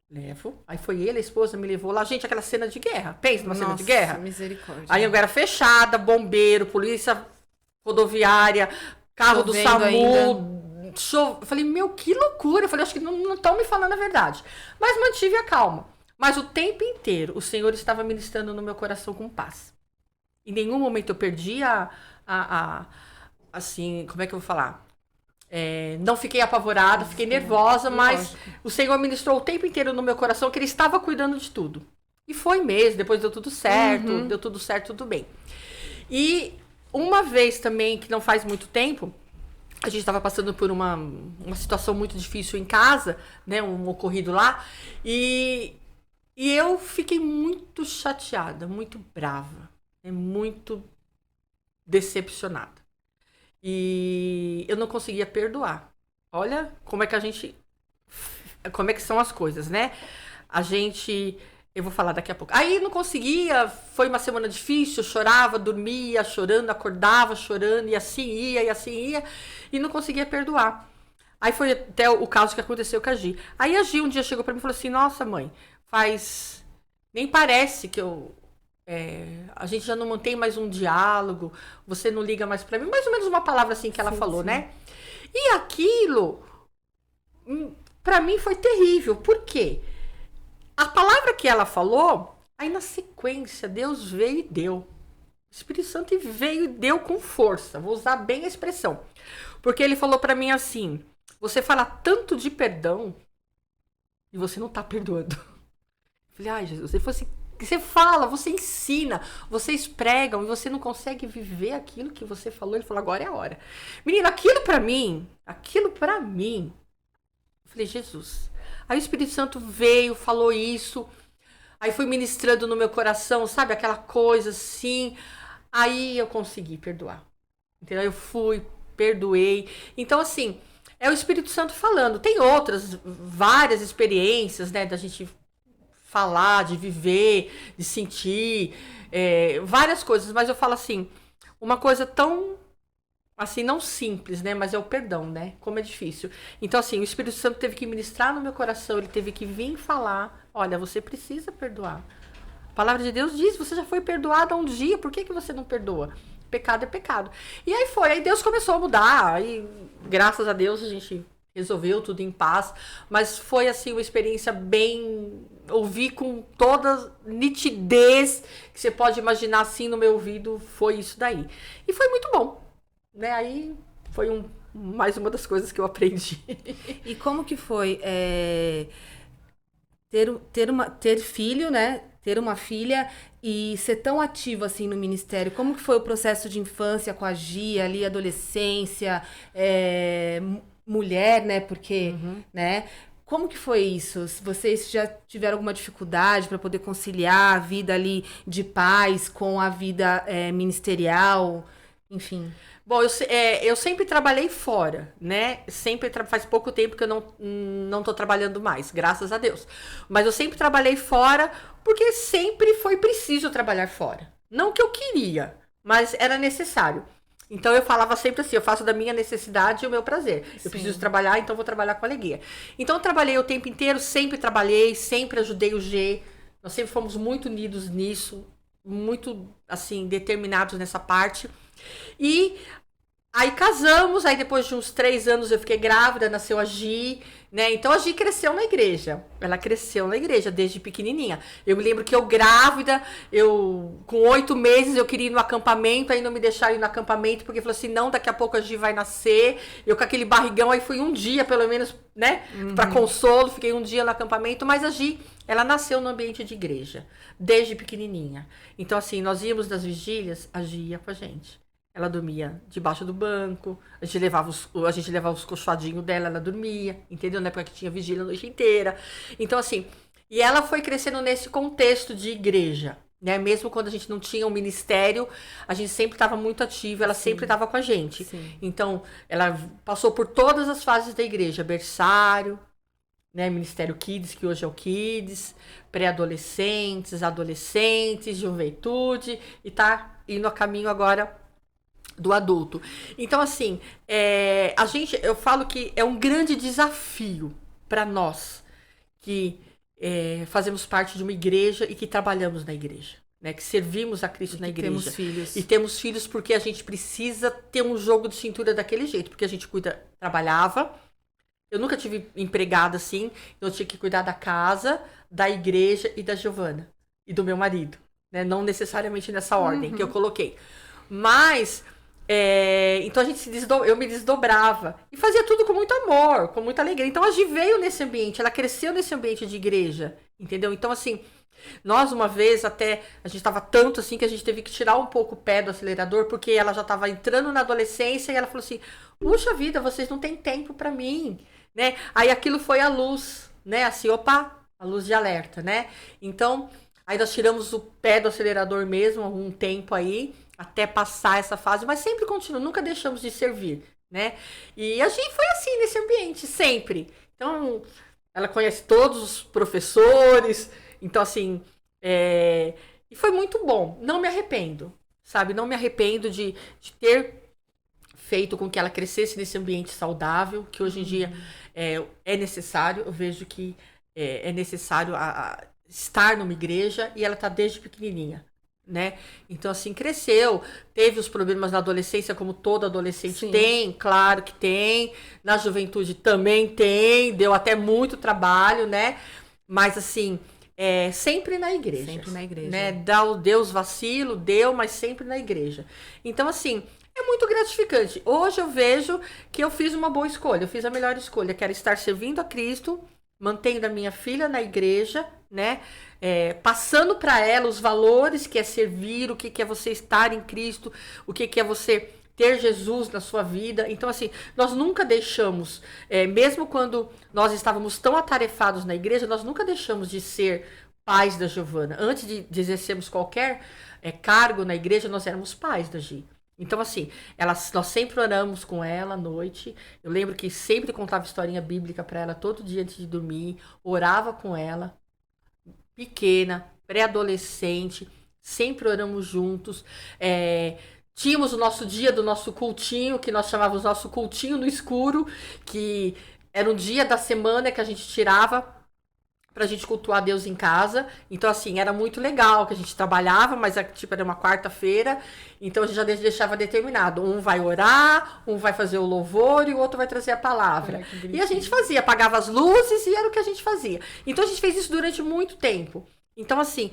Levo. Aí foi ele, a esposa me levou lá. Gente, aquela cena de guerra. Pensa numa cena de guerra? Misericórdia. A Anhanguera fechada, bombeiro, polícia rodoviária, carro do SAMU. Eu falei, meu, que loucura. Eu falei, acho que não estão me falando a verdade. Mas mantive a calma. Mas o tempo inteiro, o Senhor estava ministrando no meu coração com paz. Em nenhum momento eu perdi assim, como é que eu vou falar? Não fiquei apavorada, fiquei nervosa, mas lógico. O Senhor ministrou o tempo inteiro no meu coração que Ele estava cuidando de tudo. E foi mesmo, depois deu tudo certo, deu tudo certo, tudo bem. E uma vez também, que não faz muito tempo, a gente estava passando por uma situação muito difícil em casa, né, um ocorrido lá, e eu fiquei muito chateada, muito brava, muito decepcionada. E eu não conseguia perdoar. Olha como é que são as coisas, né? Eu vou falar daqui a pouco. Aí não conseguia, foi uma semana difícil, eu chorava, dormia chorando, acordava chorando, e assim ia, e não conseguia perdoar. Aí foi até o caso que aconteceu com a Gi. Aí a Gi um dia chegou pra mim e falou assim, nossa mãe, nem parece que a gente já não mantém mais um diálogo, você não liga mais pra mim, mais ou menos uma palavra assim que ela falou, sim. Né? E aquilo, pra mim foi terrível, por quê? A palavra que ela falou, aí na sequência, Deus veio e deu. O Espírito Santo veio e deu com força. Vou usar bem a expressão. Porque ele falou pra mim assim, você fala tanto de perdão e você não tá perdoando. Eu falei, ai Jesus, ele falou assim, você fala, você ensina, vocês pregam e você não consegue viver aquilo que você falou. Ele falou, agora é a hora. Menina, aquilo pra mim, eu falei, Jesus. Aí o Espírito Santo veio, falou isso, aí foi ministrando no meu coração, sabe, aquela coisa assim, aí eu consegui perdoar, entendeu? Eu fui, perdoei, então assim, é o Espírito Santo falando, tem várias experiências, né, da gente falar, de viver, de sentir, várias coisas, mas eu falo assim, uma coisa tão assim, não simples, né? Mas é o perdão, né? Como é difícil. Então, assim, o Espírito Santo teve que ministrar no meu coração, ele teve que vir falar, olha, você precisa perdoar. A palavra de Deus diz, você já foi perdoado há um dia, por que você não perdoa? Pecado é pecado. E aí Deus começou a mudar, aí, graças a Deus, a gente resolveu tudo em paz, mas foi, assim, uma experiência bem... Ouvi com toda nitidez que você pode imaginar, assim, no meu ouvido, foi isso daí. E foi muito bom. Né? Aí foi mais uma das coisas que eu aprendi. E como que foi? ter filho, né? Ter uma filha e ser tão ativo assim no ministério. Como que foi o processo de infância com a Gia, ali, adolescência, mulher, né? Porque, né? Como que foi isso? Vocês já tiveram alguma dificuldade para poder conciliar a vida ali de pais com a vida ministerial? Enfim. Bom, eu sempre trabalhei fora, né? Faz pouco tempo que eu não tô trabalhando mais, graças a Deus. Mas eu sempre trabalhei fora porque sempre foi preciso trabalhar fora. Não que eu queria, mas era necessário. Então eu falava sempre assim, eu faço da minha necessidade o meu prazer. Eu preciso trabalhar, então vou trabalhar com alegria. Então eu trabalhei o tempo inteiro, sempre trabalhei, sempre ajudei o G. Nós sempre fomos muito unidos nisso, muito assim, determinados nessa parte. E aí casamos, aí depois de uns 3 anos eu fiquei grávida, nasceu a Gi, né? Então a Gi cresceu na igreja. Ela cresceu na igreja desde pequenininha. Eu me lembro que eu grávida, com 8 meses eu queria ir no acampamento, aí não me deixaram ir no acampamento, porque falou assim, não, daqui a pouco a Gi vai nascer. Eu com aquele barrigão, aí fui um dia, pelo menos, né? Pra consolo, fiquei um dia no acampamento, mas a Gi, ela nasceu no ambiente de igreja, desde pequenininha. Então assim, nós íamos nas vigílias, a Gi ia com a gente. Ela dormia debaixo do banco, a gente levava os colchadinhos dela, ela dormia, entendeu? Na época que tinha vigília a noite inteira. Então, assim, e ela foi crescendo nesse contexto de igreja, né? Mesmo quando a gente não tinha um ministério, a gente sempre estava muito ativa, ela sempre estava com a gente. Sim. Então, ela passou por todas as fases da igreja, berçário, né? Ministério Kids, que hoje é o Kids, pré-adolescentes, adolescentes, juventude, e tá indo a caminho agora do adulto. Então, assim, eu falo que é um grande desafio para nós que fazemos parte de uma igreja e que trabalhamos na igreja, né? Que servimos a Cristo na igreja. Temos filhos. E temos filhos porque a gente precisa ter um jogo de cintura daquele jeito, porque a gente trabalhava. Eu nunca tive empregada assim, então eu tinha que cuidar da casa, da igreja e da Giovana e do meu marido, né? Não necessariamente nessa ordem que eu coloquei. Mas então eu me desdobrava e fazia tudo com muito amor, com muita alegria. Então a Gi veio nesse ambiente, ela cresceu nesse ambiente de igreja, entendeu? Então assim, nós uma vez até, a gente estava tanto assim que a gente teve que tirar um pouco o pé do acelerador, porque ela já estava entrando na adolescência e ela falou assim, puxa vida, vocês não têm tempo para mim, né? Aí aquilo foi a luz, né? Assim, opa, a luz de alerta, né? Então, aí nós tiramos o pé do acelerador mesmo, algum tempo aí, até passar essa fase, mas sempre continua, nunca deixamos de servir, né? E a gente foi assim nesse ambiente, sempre. Então, ela conhece todos os professores, então assim, e foi muito bom, não me arrependo, sabe? Não me arrependo de ter feito com que ela crescesse nesse ambiente saudável, que hoje em dia é necessário, eu vejo que é necessário estar numa igreja, e ela está desde pequenininha, né? Então, assim, cresceu, teve os problemas na adolescência, como todo adolescente Sim. tem, claro que tem, na juventude também tem, deu até muito trabalho, né? Mas, assim, sempre na igreja. Sempre na igreja. Né? Deu os vacilo, mas sempre na igreja. Então, assim, é muito gratificante. Hoje eu vejo que eu fiz uma boa escolha, eu fiz a melhor escolha, que era estar servindo a Cristo, mantendo a minha filha na igreja, né? Passando para ela os valores que é servir, o que é você estar em Cristo, o que é você ter Jesus na sua vida. Então, assim, nós nunca deixamos, mesmo quando nós estávamos tão atarefados na igreja, nós nunca deixamos de ser pais da Giovana. Antes de exercermos qualquer cargo na igreja, nós éramos pais da Gi. Então, assim, nós sempre oramos com ela à noite. Eu lembro que sempre contava historinha bíblica para ela todo dia antes de dormir. Orava com ela, pequena, pré-adolescente. Sempre oramos juntos. Tínhamos o nosso dia do nosso cultinho, que nós chamávamos nosso cultinho no escuro, que era um dia da semana que a gente tirava pra gente cultuar Deus em casa. Então, assim, era muito legal, que a gente trabalhava, mas tipo, era uma quarta-feira, então a gente já deixava determinado. Um vai orar, um vai fazer o louvor e o outro vai trazer a palavra. E a gente fazia, apagava as luzes e era o que a gente fazia. Então, a gente fez isso durante muito tempo. Então, assim,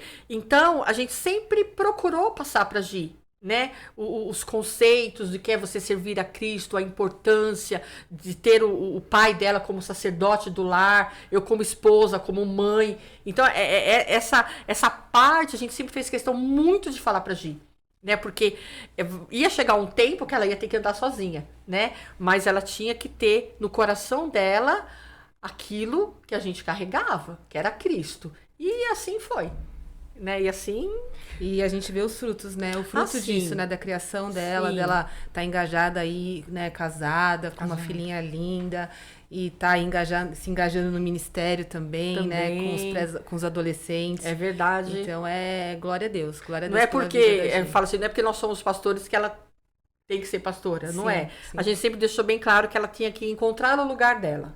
a gente sempre procurou passar pra Gi né? Os conceitos de que é você servir a Cristo, a importância de ter o pai dela como sacerdote do lar, eu como esposa, como mãe. Então, essa parte a gente sempre fez questão muito de falar pra Gi, né? Porque ia chegar um tempo que ela ia ter que andar sozinha, né? Mas ela tinha que ter no coração dela aquilo que a gente carregava, que era Cristo. E assim foi. Né? E assim... E a gente vê os frutos, né? O fruto disso, né? Da criação dela, Sim. dela tá engajada aí, né? Casada, com uma filhinha linda. E tá se engajando no ministério também, né? Com os adolescentes. É verdade. Então, glória a Deus. Glória a Deus. Não é porque, fala assim, não é porque nós somos pastores que ela tem que ser pastora. Não é. Sim. A gente sempre deixou bem claro que ela tinha que encontrar o lugar dela,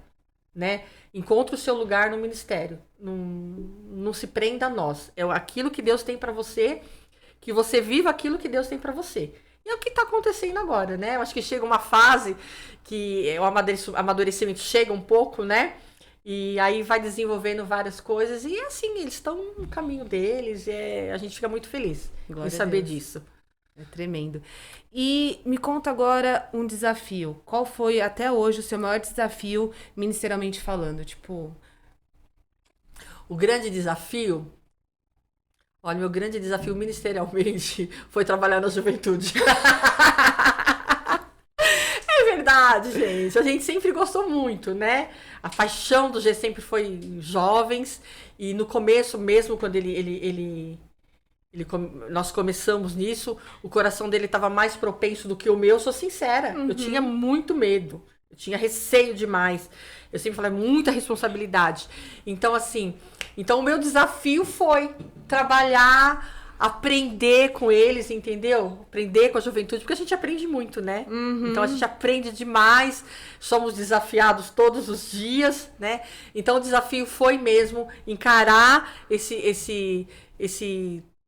né? Encontre o seu lugar no ministério. Não se prenda a nós. É aquilo que Deus tem para você, que você viva aquilo que Deus tem para você. E é o que está acontecendo agora, né? Eu acho que chega uma fase que o amadurecimento chega um pouco, né? E aí vai desenvolvendo várias coisas. E assim, eles estão no caminho deles. A gente fica muito feliz em saber disso. É tremendo. E me conta agora um desafio. Qual foi, até hoje, o seu maior desafio, ministerialmente falando? Tipo... O grande desafio... Olha, meu grande desafio ministerialmente foi trabalhar na juventude. É verdade, gente. A gente sempre gostou muito, né? A paixão do G sempre foi jovens. E no começo, mesmo quando nós começamos nisso, o coração dele estava mais propenso do que o meu, sou sincera. Eu tinha muito medo, eu tinha receio demais. Eu sempre falei, muita responsabilidade. Então, assim, o meu desafio foi trabalhar, aprender com eles, entendeu? Aprender com a juventude, porque a gente aprende muito, né? Então, a gente aprende demais, somos desafiados todos os dias, né? Então, o desafio foi mesmo encarar esse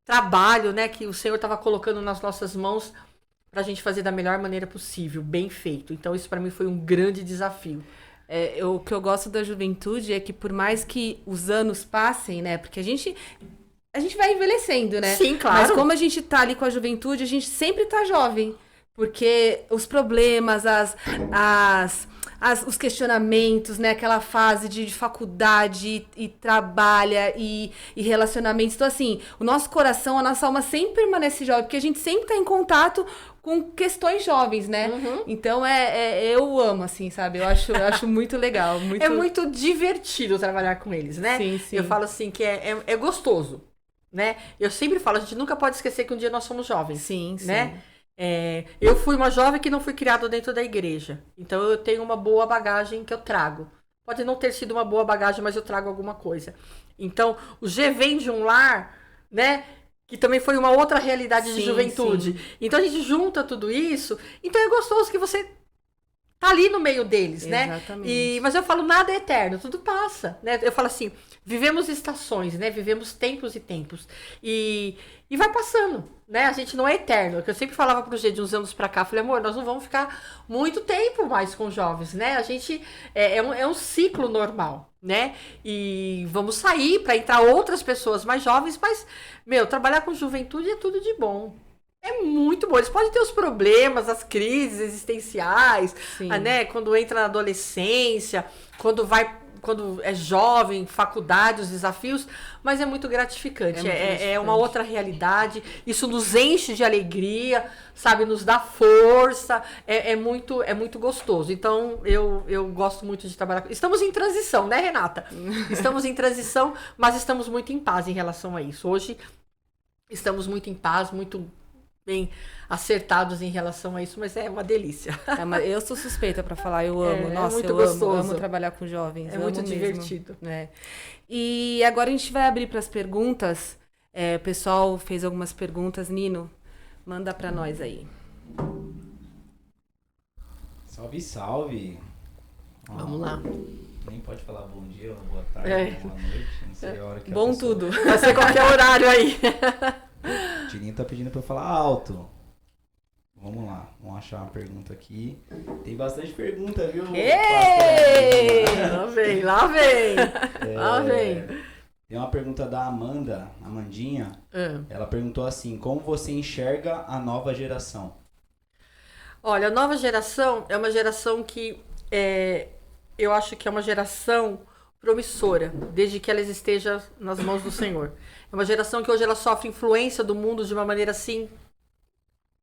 trabalho, né, que o Senhor estava colocando nas nossas mãos para a gente fazer da melhor maneira possível, bem feito. Então, isso para mim foi um grande desafio. O que eu gosto da juventude é que por mais que os anos passem, né, porque a gente vai envelhecendo, né? Sim, claro. Mas como a gente tá ali com a juventude, a gente sempre tá jovem. Porque os problemas, os questionamentos, né? Aquela fase de faculdade e trabalha e relacionamentos. Então, assim, o nosso coração, a nossa alma sempre permanece jovem, porque a gente sempre tá em contato com questões jovens, né? Então, eu amo, assim, sabe? Eu acho muito legal. É muito divertido trabalhar com eles, né? Sim. Eu falo assim que é gostoso, né? Eu sempre falo, a gente nunca pode esquecer que um dia nós somos jovens. Sim. Né? Eu fui uma jovem que não fui criada dentro da igreja. Então, eu tenho uma boa bagagem que eu trago. Pode não ter sido uma boa bagagem, mas eu trago alguma coisa. Então, o G vem de um lar, né? Que também foi uma outra realidade de juventude. Sim. Então, a gente junta tudo isso. Então, é gostoso que você tá ali no meio deles, Exatamente. né? Mas eu falo, nada é eterno, tudo passa, né? Eu falo assim, vivemos estações, né? Vivemos tempos e tempos. E vai passando, né? A gente não é eterno. Que eu sempre falava pro G de uns anos pra cá, falei, amor, nós não vamos ficar muito tempo mais com jovens, né? A gente é um ciclo normal, né? E vamos sair para entrar outras pessoas mais jovens, mas, trabalhar com juventude é tudo de bom. É muito bom. Eles podem ter os problemas, as crises existenciais, né? Quando entra na adolescência, quando é jovem, faculdade, os desafios, mas é muito gratificante. É uma outra realidade. Isso nos enche de alegria, sabe? Nos dá força. É muito gostoso. Então, eu gosto muito de trabalhar. Estamos em transição, né, Renata? Estamos em transição, mas estamos muito em paz em relação a isso. Hoje, estamos muito em paz, muito bem acertados em relação a isso, mas é uma delícia. Eu sou suspeita para falar, eu amo. Nossa, muito eu gostoso. amo trabalhar com jovens. É muito divertido. Né? E agora a gente vai abrir para as perguntas. O pessoal fez algumas perguntas. Nino, manda para nós aí. Salve, salve. Vamos lá. Nem pode falar bom dia, boa tarde, boa noite. Não sei a hora que bom tudo. Vai ser qualquer horário aí. O Tininho tá pedindo pra eu falar alto. Vamos lá, vamos achar uma pergunta aqui. Tem bastante pergunta, viu? Ei! Lá vem. Tem uma pergunta da Amandinha. Ela perguntou assim, como você enxerga a nova geração? Olha, a nova geração é uma geração que eu acho que é uma geração promissora, desde que ela esteja nas mãos do Senhor. É uma geração que hoje ela sofre influência do mundo de uma maneira assim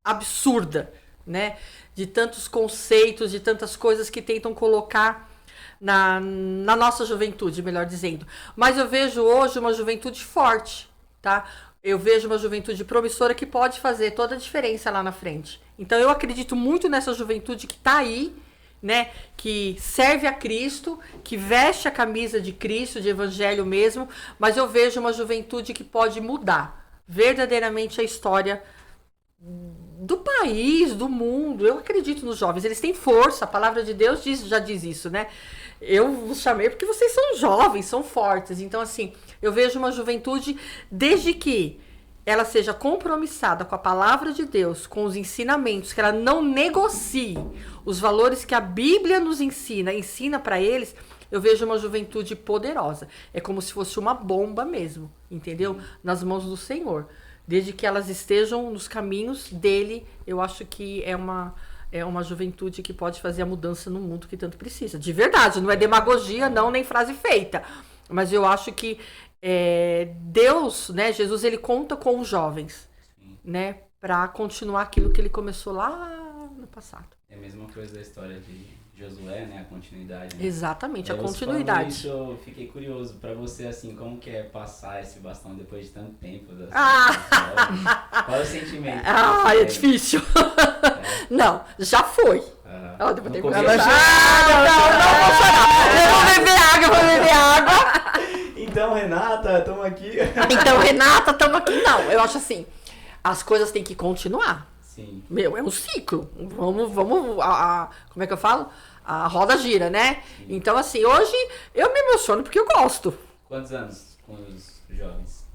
absurda, né? De tantos conceitos, de tantas coisas que tentam colocar na nossa juventude, melhor dizendo. Mas eu vejo hoje uma juventude forte, tá? Eu vejo uma juventude promissora que pode fazer toda a diferença lá na frente. Então eu acredito muito nessa juventude que está aí, né? Que serve a Cristo, que veste a camisa de Cristo, de evangelho mesmo, mas eu vejo uma juventude que pode mudar verdadeiramente a história do país, do mundo. Eu acredito nos jovens, eles têm força, a palavra de Deus já diz isso, né? Eu os chamei porque vocês são jovens, são fortes. Então, assim, eu vejo uma juventude, desde que ela seja compromissada com a palavra de Deus, com os ensinamentos, que ela não negocie os valores que a Bíblia nos ensina para eles, eu vejo uma juventude poderosa. É como se fosse uma bomba mesmo, entendeu? Nas mãos do Senhor. Desde que elas estejam nos caminhos dele, eu acho que é uma juventude que pode fazer a mudança no mundo que tanto precisa. De verdade, não é demagogia, não, nem frase feita. Mas eu acho que Deus, né, Jesus, ele conta com os jovens, né, para continuar aquilo que ele começou lá no passado. É a mesma coisa da história de Josué, né, a continuidade. Né? Exatamente, a continuidade. Isso, eu fiquei curioso para você, assim, como que é passar esse bastão depois de tanto tempo? Qual é o sentimento? É difícil. Não, já foi. Não vou chorar. Eu vou beber água. Então, Renata, estamos aqui. Não, eu acho assim, as coisas têm que continuar. Sim. É um ciclo. Vamos como é que eu falo? A roda gira, né? Sim. Então, assim, hoje eu me emociono porque eu gosto. Quantos anos com os jovens?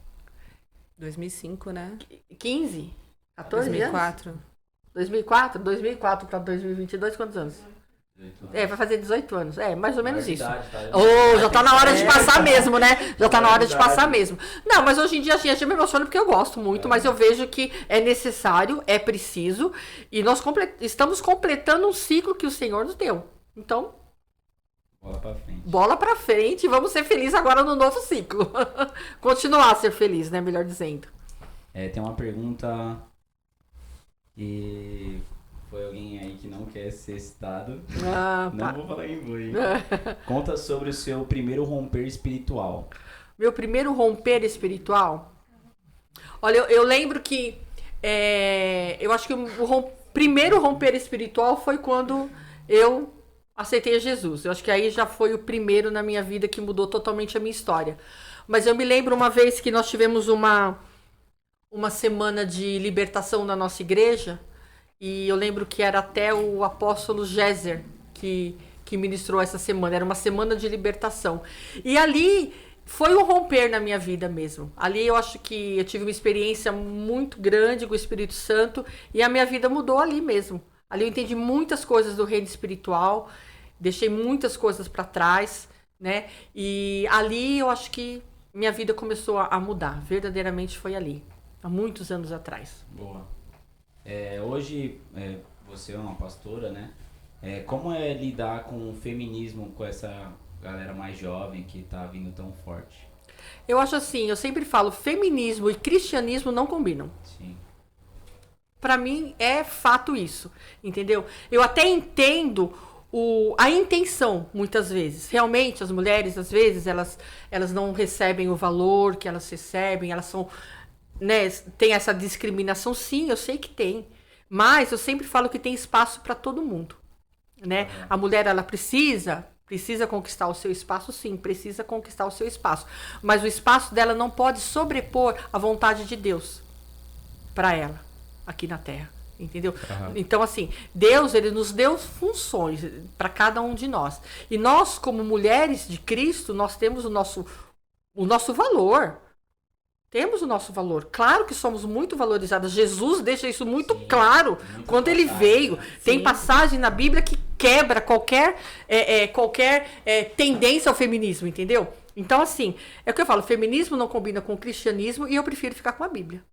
2005, né? 15? 14 2004. anos? 2004 para 2022, quantos anos? 18 anos. Vai fazer 18 anos. Mais ou menos isso. Tá? Já tá na hora de passar mesmo, né? Já tá na hora de passar mesmo. Não, mas hoje em dia, gente, eu me emociono porque eu gosto muito, mas eu vejo que é necessário, é preciso, e nós estamos completando um ciclo que o Senhor nos deu. Então, bola pra frente e vamos ser felizes agora no novo ciclo. Continuar a ser feliz, né? Melhor dizendo. Tem uma pergunta e foi alguém aí que não quer ser citado. Não vou falar em boi. Conta sobre o seu primeiro romper espiritual. Meu primeiro romper espiritual? Olha, eu lembro que eu acho que o primeiro romper espiritual foi quando eu aceitei Jesus. Eu acho que aí já foi o primeiro na minha vida que mudou totalmente a minha história. Mas eu me lembro uma vez que nós tivemos uma semana de libertação na nossa igreja, e eu lembro que era até o apóstolo Géser que ministrou essa semana. Era uma semana de libertação. E ali foi um romper na minha vida mesmo. Ali eu acho que eu tive uma experiência muito grande com o Espírito Santo, e a minha vida mudou ali mesmo. Ali eu entendi muitas coisas do reino espiritual, deixei muitas coisas para trás, né? E ali eu acho que minha vida começou a mudar. Verdadeiramente foi ali, há muitos anos atrás. Boa. Hoje você é uma pastora, né? Como é lidar com o feminismo, com essa galera mais jovem que tá vindo tão forte? Eu acho assim, eu sempre falo, feminismo e cristianismo não combinam. Sim. Pra mim é fato isso, entendeu? Eu até entendo a intenção, muitas vezes. Realmente, as mulheres, às vezes, elas não recebem o valor que elas recebem, elas são, né, tem essa discriminação, sim, eu sei que tem. Mas eu sempre falo que tem espaço para todo mundo, né? A mulher, ela precisa conquistar o seu espaço, sim, precisa conquistar o seu espaço. Mas o espaço dela não pode sobrepor a vontade de Deus para ela, aqui na Terra. Entendeu? Então, assim, Deus, ele nos deu funções para cada um de nós. E nós, como mulheres de Cristo, nós temos o nosso valor. Temos o nosso valor. Claro que somos muito valorizadas. Jesus deixa isso muito claro quando ele veio. Né? Tem passagem na Bíblia que quebra qualquer tendência ao feminismo, entendeu? Então, assim, é o que eu falo, feminismo não combina com o cristianismo e eu prefiro ficar com a Bíblia.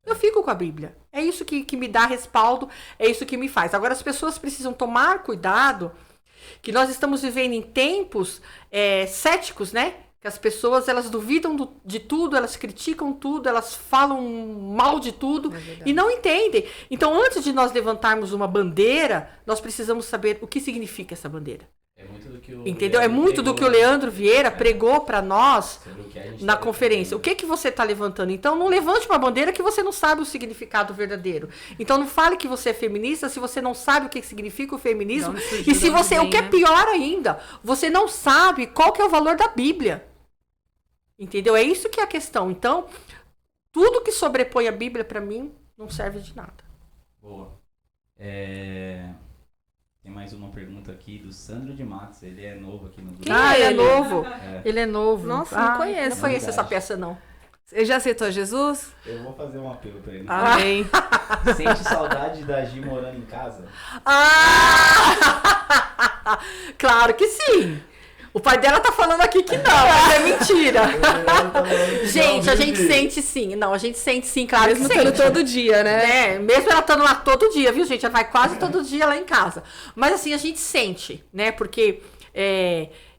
Eu fico com a Bíblia. É isso que me dá respaldo, é isso que me faz. Agora, as pessoas precisam tomar cuidado, que nós estamos vivendo em tempos céticos, né? Que as pessoas, elas duvidam de tudo, elas criticam tudo, elas falam mal de tudo e não entendem. Então, antes de nós levantarmos uma bandeira, nós precisamos saber o que significa essa bandeira. É muito do que o Entendeu? É muito do que o Leandro Vieira pregou para nós na tá conferência. O que você está levantando? Então, não levante uma bandeira que você não sabe o significado verdadeiro. Então, não fale que você é feminista se você não sabe o que significa o feminismo. E se você, o que é pior ainda, você não sabe qual que é o valor da Bíblia. Entendeu? É isso que é a questão. Então, tudo que sobrepõe a Bíblia, para mim, não serve de nada. Boa. Tem mais uma pergunta aqui do Sandro de Matos. Ele é novo aqui no grupo. Ele é novo. Ele é novo. Nossa, não conheço. Não conheço essa peça, não. Você já aceitou Jesus? Eu vou fazer um apelo pra ele. Amém. Sente saudade da Gi morando em casa? Claro que sim. O pai dela tá falando aqui que não, mas é mentira. Gente, a gente sente sim. Não, a gente sente sim, claro Mesmo que sente. estando todo dia, né? Mesmo ela estando lá todo dia, viu, gente? Ela vai quase todo dia lá em casa. Mas assim, a gente sente, né? Porque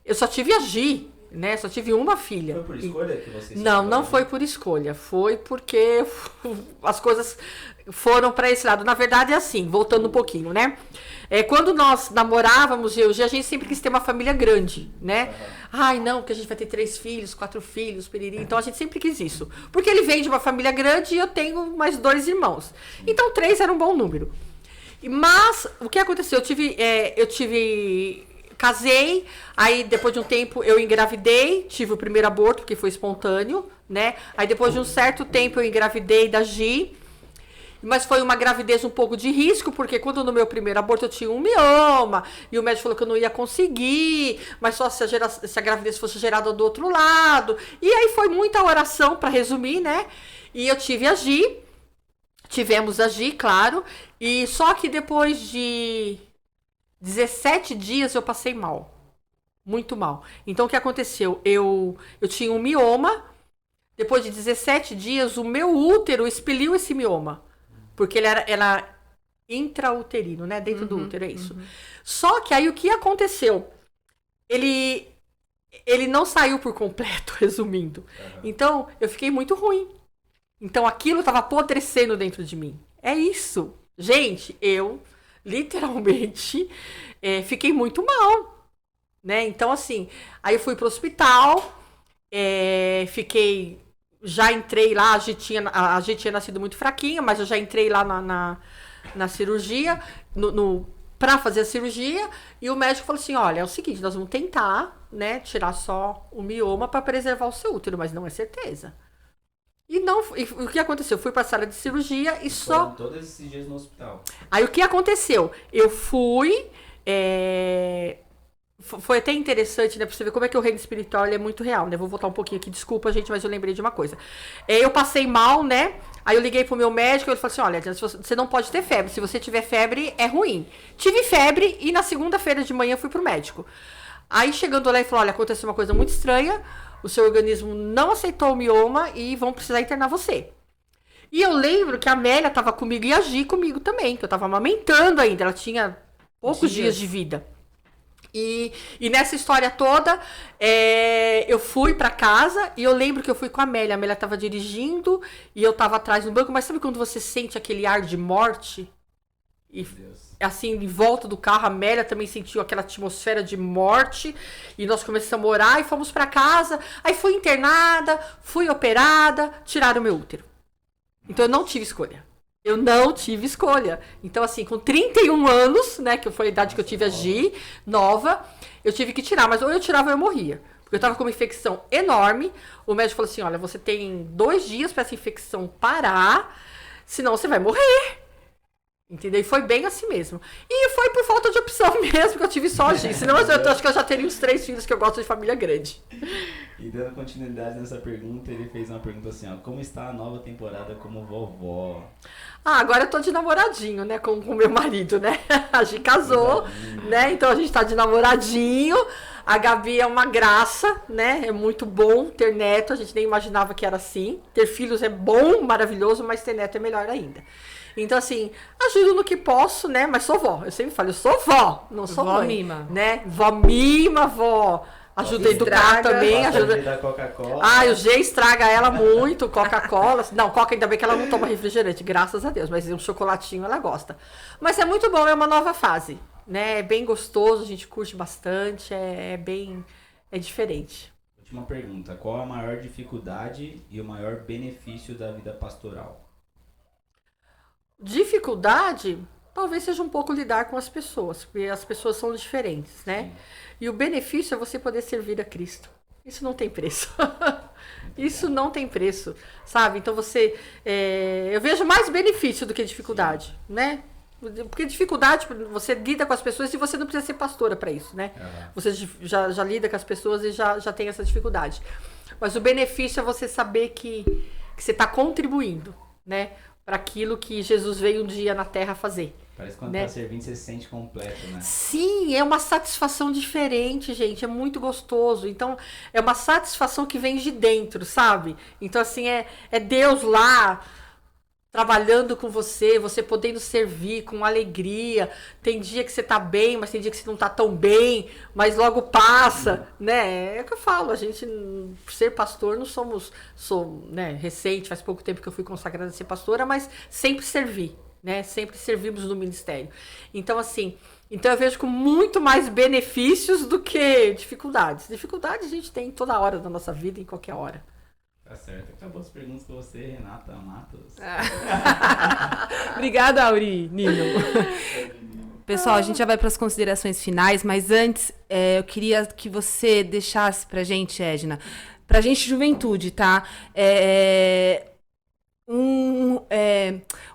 eu só tive a Gi, né? Só tive uma filha. Foi por escolha que você Não foi por escolha. Foi porque as coisas foram para esse lado. Na verdade, é assim, voltando um pouquinho, né? Quando nós namorávamos, a gente sempre quis ter uma família grande, né? Ai, não, porque a gente vai ter 3 filhos, 4 filhos, periri. Então, a gente sempre quis isso. Porque ele vem de uma família grande e eu tenho mais 2 irmãos. Então, 3 era um bom número. Mas, o que aconteceu? Casei, aí depois de um tempo eu engravidei, tive o primeiro aborto, que foi espontâneo, né? Aí depois de um certo tempo eu engravidei da Gi, mas foi uma gravidez um pouco de risco, porque quando no meu primeiro aborto eu tinha um mioma, e o médico falou que eu não ia conseguir, mas só se a gravidez fosse gerada do outro lado. E aí foi muita oração, para resumir, né? E eu tive a Gi, tivemos a Gi, claro, e só que depois de 17 dias eu passei mal, muito mal. Então o que aconteceu? Eu tinha um mioma, depois de 17 dias o meu útero expeliu esse mioma. Porque ele era intrauterino, né? Dentro do útero, é isso. Só que aí o que aconteceu? Ele não saiu por completo, resumindo. Então, eu fiquei muito ruim. Então, aquilo estava apodrecendo dentro de mim. É isso. Gente, eu, literalmente, fiquei muito mal. Né? Então, assim, aí eu fui pro hospital, fiquei... Já entrei lá, a gente tinha nascido muito fraquinha, mas eu já entrei lá na cirurgia, pra fazer a cirurgia, e o médico falou assim, olha, é o seguinte, nós vamos tentar, né, tirar só o mioma para preservar o seu útero, mas não é certeza. E o que aconteceu? Eu fui pra sala de cirurgia e só... Todos esses dias no hospital. Aí o que aconteceu? Eu fui... Foi até interessante, né, pra você ver como é que o reino espiritual ele é muito real, né? Vou voltar um pouquinho aqui, desculpa, gente, mas eu lembrei de uma coisa. Eu passei mal, né? Aí eu liguei pro meu médico, ele falou assim, olha, você não pode ter febre, se você tiver febre, é ruim. Tive febre e na segunda-feira de manhã fui pro médico. Aí chegando lá, ele falou, olha, aconteceu uma coisa muito estranha, o seu organismo não aceitou o mioma e vão precisar internar você. E eu lembro que a Amélia tava comigo e a Gi comigo também, que eu tava amamentando ainda, ela tinha poucos dias de vida. E nessa história toda, eu fui pra casa e eu lembro que eu fui com a Amélia tava dirigindo e eu tava atrás no banco, mas sabe quando você sente aquele ar de morte? E assim, em volta do carro, a Amélia também sentiu aquela atmosfera de morte e nós começamos a orar e fomos pra casa, aí fui internada, fui operada, tiraram o meu útero. Então eu não tive escolha. Eu não tive escolha. Então, assim, com 31 anos, né, que foi a idade que eu tive a Gi, nova, eu tive que tirar. Mas ou eu tirava ou eu morria. Porque eu tava com uma infecção enorme. O médico falou assim, olha, você tem 2 dias para essa infecção parar, senão você vai morrer. Entendeu? E foi bem assim mesmo. E foi por falta de opção mesmo que eu tive só a Gi. Senão eu acho que eu já teria uns 3 filhos que eu gosto de família grande. E dando continuidade nessa pergunta, ele fez uma pergunta assim, ó, como está a nova temporada como vovó? Agora eu tô de namoradinho, né, com o meu marido, né? A gente casou, né? Então a gente tá de namoradinho. A Gabi é uma graça, né? É muito bom ter neto, a gente nem imaginava que era assim. Ter filhos é bom, maravilhoso, mas ter neto é melhor ainda. Então, assim, ajudo no que posso, né? Mas sou vó. Eu sempre falo, eu sou vó, não sou vó mãe. Mima. Né? Vó mima, vó. Ajuda a educar também. Ajuda... Da Coca-Cola. O G estraga ela muito, Coca-Cola. Não, Coca ainda bem que ela não toma refrigerante, graças a Deus. Mas um chocolatinho ela gosta. Mas é muito bom, é uma nova fase. Né? É bem gostoso, a gente curte bastante, é diferente. Última pergunta, qual a maior dificuldade e o maior benefício da vida pastoral? Dificuldade, talvez seja um pouco lidar com as pessoas, porque as pessoas são diferentes, né? Sim. E o benefício é você poder servir a Cristo. Isso não tem preço. Isso não tem preço, sabe? Então eu vejo mais benefício do que dificuldade, né? Porque dificuldade, você lida com as pessoas e você não precisa ser pastora para isso, né? Você já lida com as pessoas e já tem essa dificuldade. Mas o benefício é você saber que você está contribuindo, né? Para aquilo que Jesus veio um dia na Terra fazer. Parece que quando né? tá servindo, você se sente completo, né? Sim, é uma satisfação diferente, gente. É muito gostoso. Então, é uma satisfação que vem de dentro, sabe? Então, assim, é Deus lá trabalhando com você, você podendo servir com alegria. Tem dia que você tá bem, mas tem dia que você não tá tão bem, mas logo passa, né? É o que eu falo, a gente, por ser pastor, não sou, né, recente, faz pouco tempo que eu fui consagrada a ser pastora, mas sempre servi, né? Sempre servimos no ministério. Então, assim, eu vejo com muito mais benefícios do que dificuldades. Dificuldades a gente tem toda hora da nossa vida, em qualquer hora. Tá certo. Acabou as perguntas com você, Renata Matos. Obrigada, Auri, Nino. Pessoal, a gente já vai para as considerações finais, mas antes eu queria que você deixasse pra gente, Edna, pra gente juventude, tá?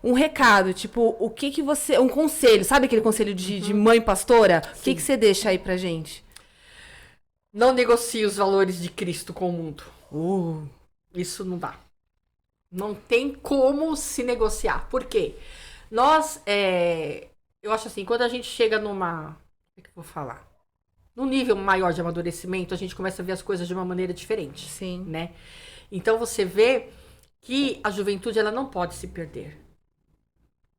Um recado, tipo, o que você... Um conselho, sabe aquele conselho de mãe pastora? O que você deixa aí pra gente? Não negocie os valores de Cristo com o mundo. Isso não dá. Não tem como se negociar. Por quê? Nós, eu acho assim, quando a gente chega numa... Como é que eu vou falar? Num nível maior de amadurecimento, a gente começa a ver as coisas de uma maneira diferente. Sim. Né? Então você vê que a juventude ela não pode se perder.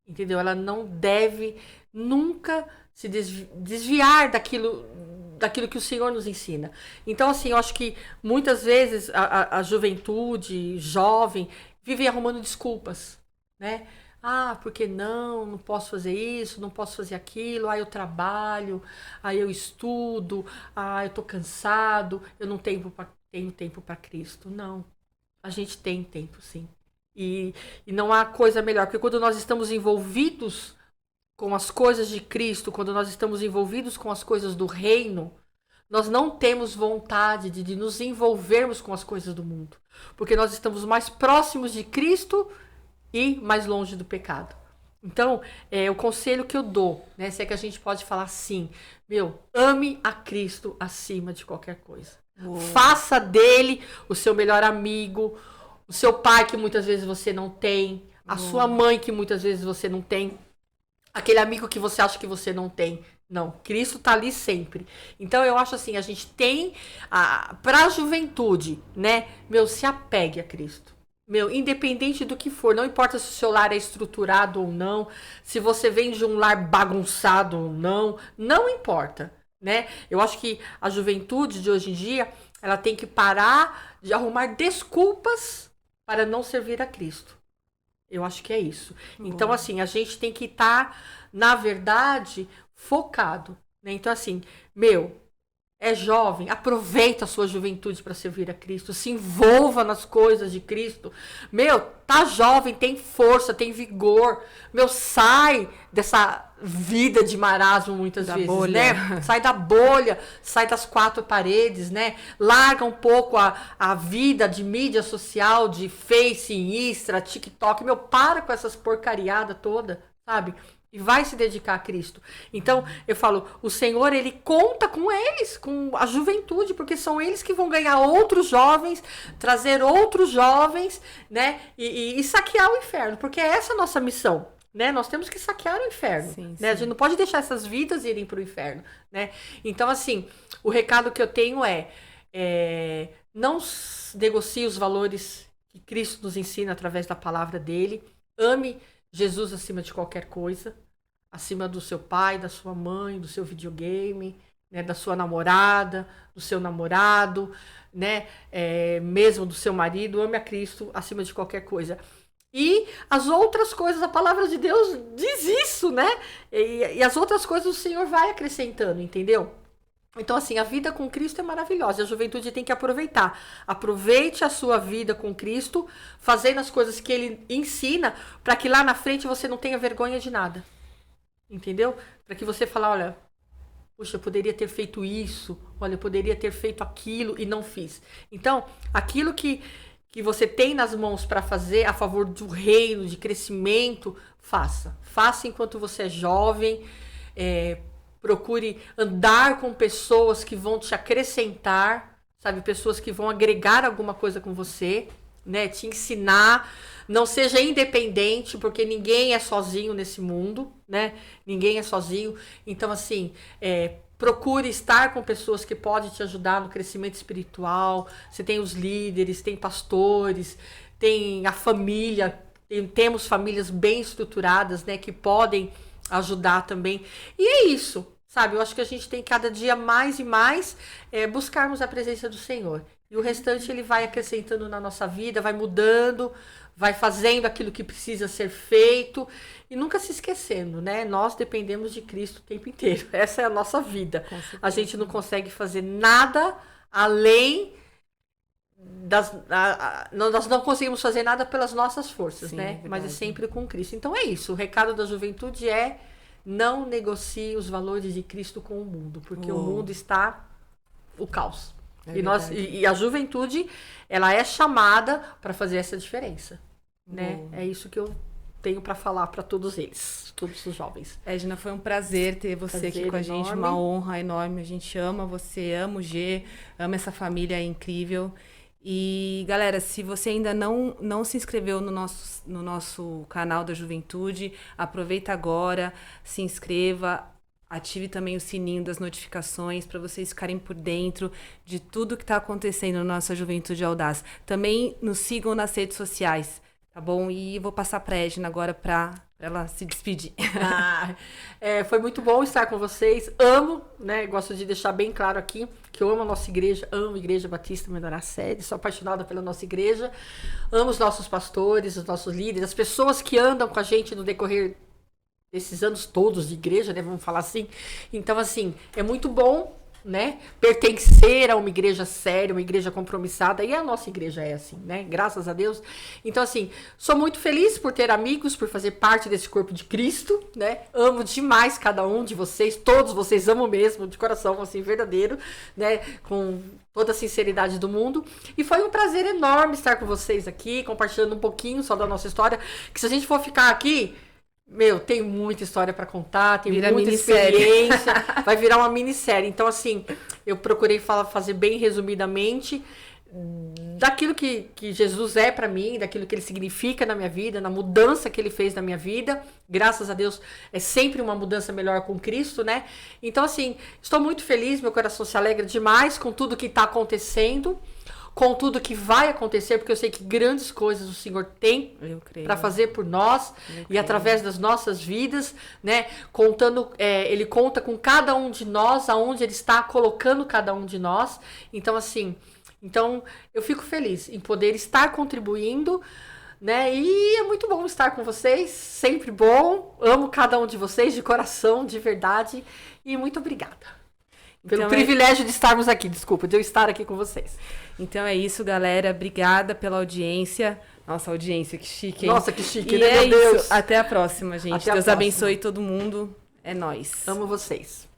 Entendeu? Ela não deve nunca se desviar daquilo que o Senhor nos ensina. Então, assim, eu acho que muitas vezes a juventude, jovem, vive arrumando desculpas, né? Porque não posso fazer isso, não posso fazer aquilo, eu trabalho, eu estudo, eu tô cansado, eu não tenho tempo para Cristo. Não, a gente tem tempo, sim. E não há coisa melhor, porque quando nós estamos envolvidos com as coisas de Cristo, quando nós estamos envolvidos com as coisas do reino, nós não temos vontade de nos envolvermos com as coisas do mundo. Porque nós estamos mais próximos de Cristo e mais longe do pecado. Então, o conselho que eu dou, né, se é que a gente pode falar assim, ame a Cristo acima de qualquer coisa. Faça dele o seu melhor amigo, o seu pai que muitas vezes você não tem, a sua mãe que muitas vezes você não tem, aquele amigo que você acha que você não tem. Não, Cristo tá ali sempre. Então eu acho assim, a gente tem pra juventude, né? Se apegue a Cristo. Independente do que for, não importa se o seu lar é estruturado ou não, se você vem de um lar bagunçado ou não importa, né? Eu acho que a juventude de hoje em dia, ela tem que parar de arrumar desculpas para não servir a Cristo. Eu acho que é isso. Então, assim, a gente tem que estar, na verdade, focado. Né? Então, assim, é jovem, aproveita a sua juventude para servir a Cristo, se envolva nas coisas de Cristo. Tá jovem, tem força, tem vigor. Sai dessa vida de marasmo muitas vezes, bolha. Né? Sai da bolha, sai das quatro paredes, né? Larga um pouco a vida de mídia social, de Face, Insta, TikTok. Para com essas porcariadas toda, sabe? e vai se dedicar a Cristo. Então, eu falo, o Senhor, ele conta com eles, com a juventude, porque são eles que vão ganhar outros jovens, trazer outros jovens, né? E saquear o inferno, porque é essa a nossa missão, né? Nós temos que saquear o inferno, Sim, né? A sim. gente não pode deixar essas vidas irem para o inferno, né? Então, assim, o recado que eu tenho não negocie os valores que Cristo nos ensina através da palavra dele. Ame Jesus acima de qualquer coisa, acima do seu pai, da sua mãe, do seu videogame, né, da sua namorada, do seu namorado, né, mesmo do seu marido. Ame a Cristo acima de qualquer coisa. E as outras coisas, a palavra de Deus diz isso, né? E as outras coisas o Senhor vai acrescentando, entendeu? Então, assim, a vida com Cristo é maravilhosa. A juventude tem que aproveitar. Aproveite a sua vida com Cristo, fazendo as coisas que Ele ensina, para que lá na frente você não tenha vergonha de nada. Entendeu? Para que você fale, olha, puxa, eu poderia ter feito isso, olha, eu poderia ter feito aquilo e não fiz. Então, aquilo que você tem nas mãos para fazer a favor do reino, de crescimento, faça. Faça enquanto você é jovem, procure andar com pessoas que vão te acrescentar, sabe? Pessoas que vão agregar alguma coisa com você, né? Te ensinar. Não seja independente, porque ninguém é sozinho nesse mundo, né? Ninguém é sozinho. Então, assim, procure estar com pessoas que podem te ajudar no crescimento espiritual. Você tem os líderes, tem pastores, tem a família. Temos famílias bem estruturadas, né? Que podem ajudar também. E é isso. Sabe, eu acho que a gente tem cada dia mais e mais buscarmos a presença do Senhor. E o restante ele vai acrescentando na nossa vida, vai mudando, vai fazendo aquilo que precisa ser feito e nunca se esquecendo, né? Nós dependemos de Cristo o tempo inteiro. Essa é a nossa vida. A gente não consegue fazer nada além nós não conseguimos fazer nada pelas nossas forças, sim, né? Mas é sempre com Cristo. Então é isso. O recado da juventude é: não negocie os valores de Cristo com o mundo, porque o mundo está o caos. E a juventude, ela é chamada para fazer essa diferença, né? É isso que eu tenho para falar para todos eles, todos os jovens. Edna, foi um prazer ter você aqui com a gente, uma honra enorme. A gente ama você, ama o G, ama essa família incrível. E, galera, se você ainda não se inscreveu no nosso canal da Juventude, aproveita agora, se inscreva, ative também o sininho das notificações para vocês ficarem por dentro de tudo que está acontecendo na nossa Juventude Audaz. Também nos sigam nas redes sociais, tá bom? E vou passar para a Edna agora para ela se despedir. Foi muito bom estar com vocês. Amo, né? Gosto de deixar bem claro aqui que eu amo a nossa igreja, amo a Igreja Batista Menor Sede, sou apaixonada pela nossa igreja, amo os nossos pastores, os nossos líderes, as pessoas que andam com a gente no decorrer desses anos todos de igreja, né? Vamos falar assim. Então, assim, é muito bom, né? Pertencer a uma igreja séria, uma igreja compromissada, e a nossa igreja é assim, né? Graças a Deus. Então, assim, sou muito feliz por ter amigos, por fazer parte desse corpo de Cristo, né? Amo demais cada um de vocês, todos vocês amo mesmo, de coração, assim, verdadeiro, né? Com toda a sinceridade do mundo. E foi um prazer enorme estar com vocês aqui, compartilhando um pouquinho só da nossa história, que se a gente for ficar aqui, tem muita história para contar, tem muita experiência, vai virar uma minissérie. Então, assim, eu procurei fazer bem resumidamente daquilo que Jesus é para mim, daquilo que ele significa na minha vida, na mudança que ele fez na minha vida. Graças a Deus, é sempre uma mudança melhor com Cristo, né? Então, assim, estou muito feliz, meu coração se alegra demais com tudo que está acontecendo, com tudo que vai acontecer, porque eu sei que grandes coisas o Senhor tem para fazer por nós e através das nossas vidas, né? Ele conta com cada um de nós, aonde Ele está colocando cada um de nós. Então, assim, eu fico feliz em poder estar contribuindo, né? E é muito bom estar com vocês, sempre bom. Amo cada um de vocês de coração, de verdade, e muito obrigada. Pelo privilégio de estarmos aqui, desculpa, de eu estar aqui com vocês. Então é isso, galera. Obrigada pela audiência. Nossa, audiência, que chique, hein? Nossa, que chique, e né? é Meu Deus. Isso. Até a próxima, gente. Deus abençoe todo mundo. É nóis. Amo vocês.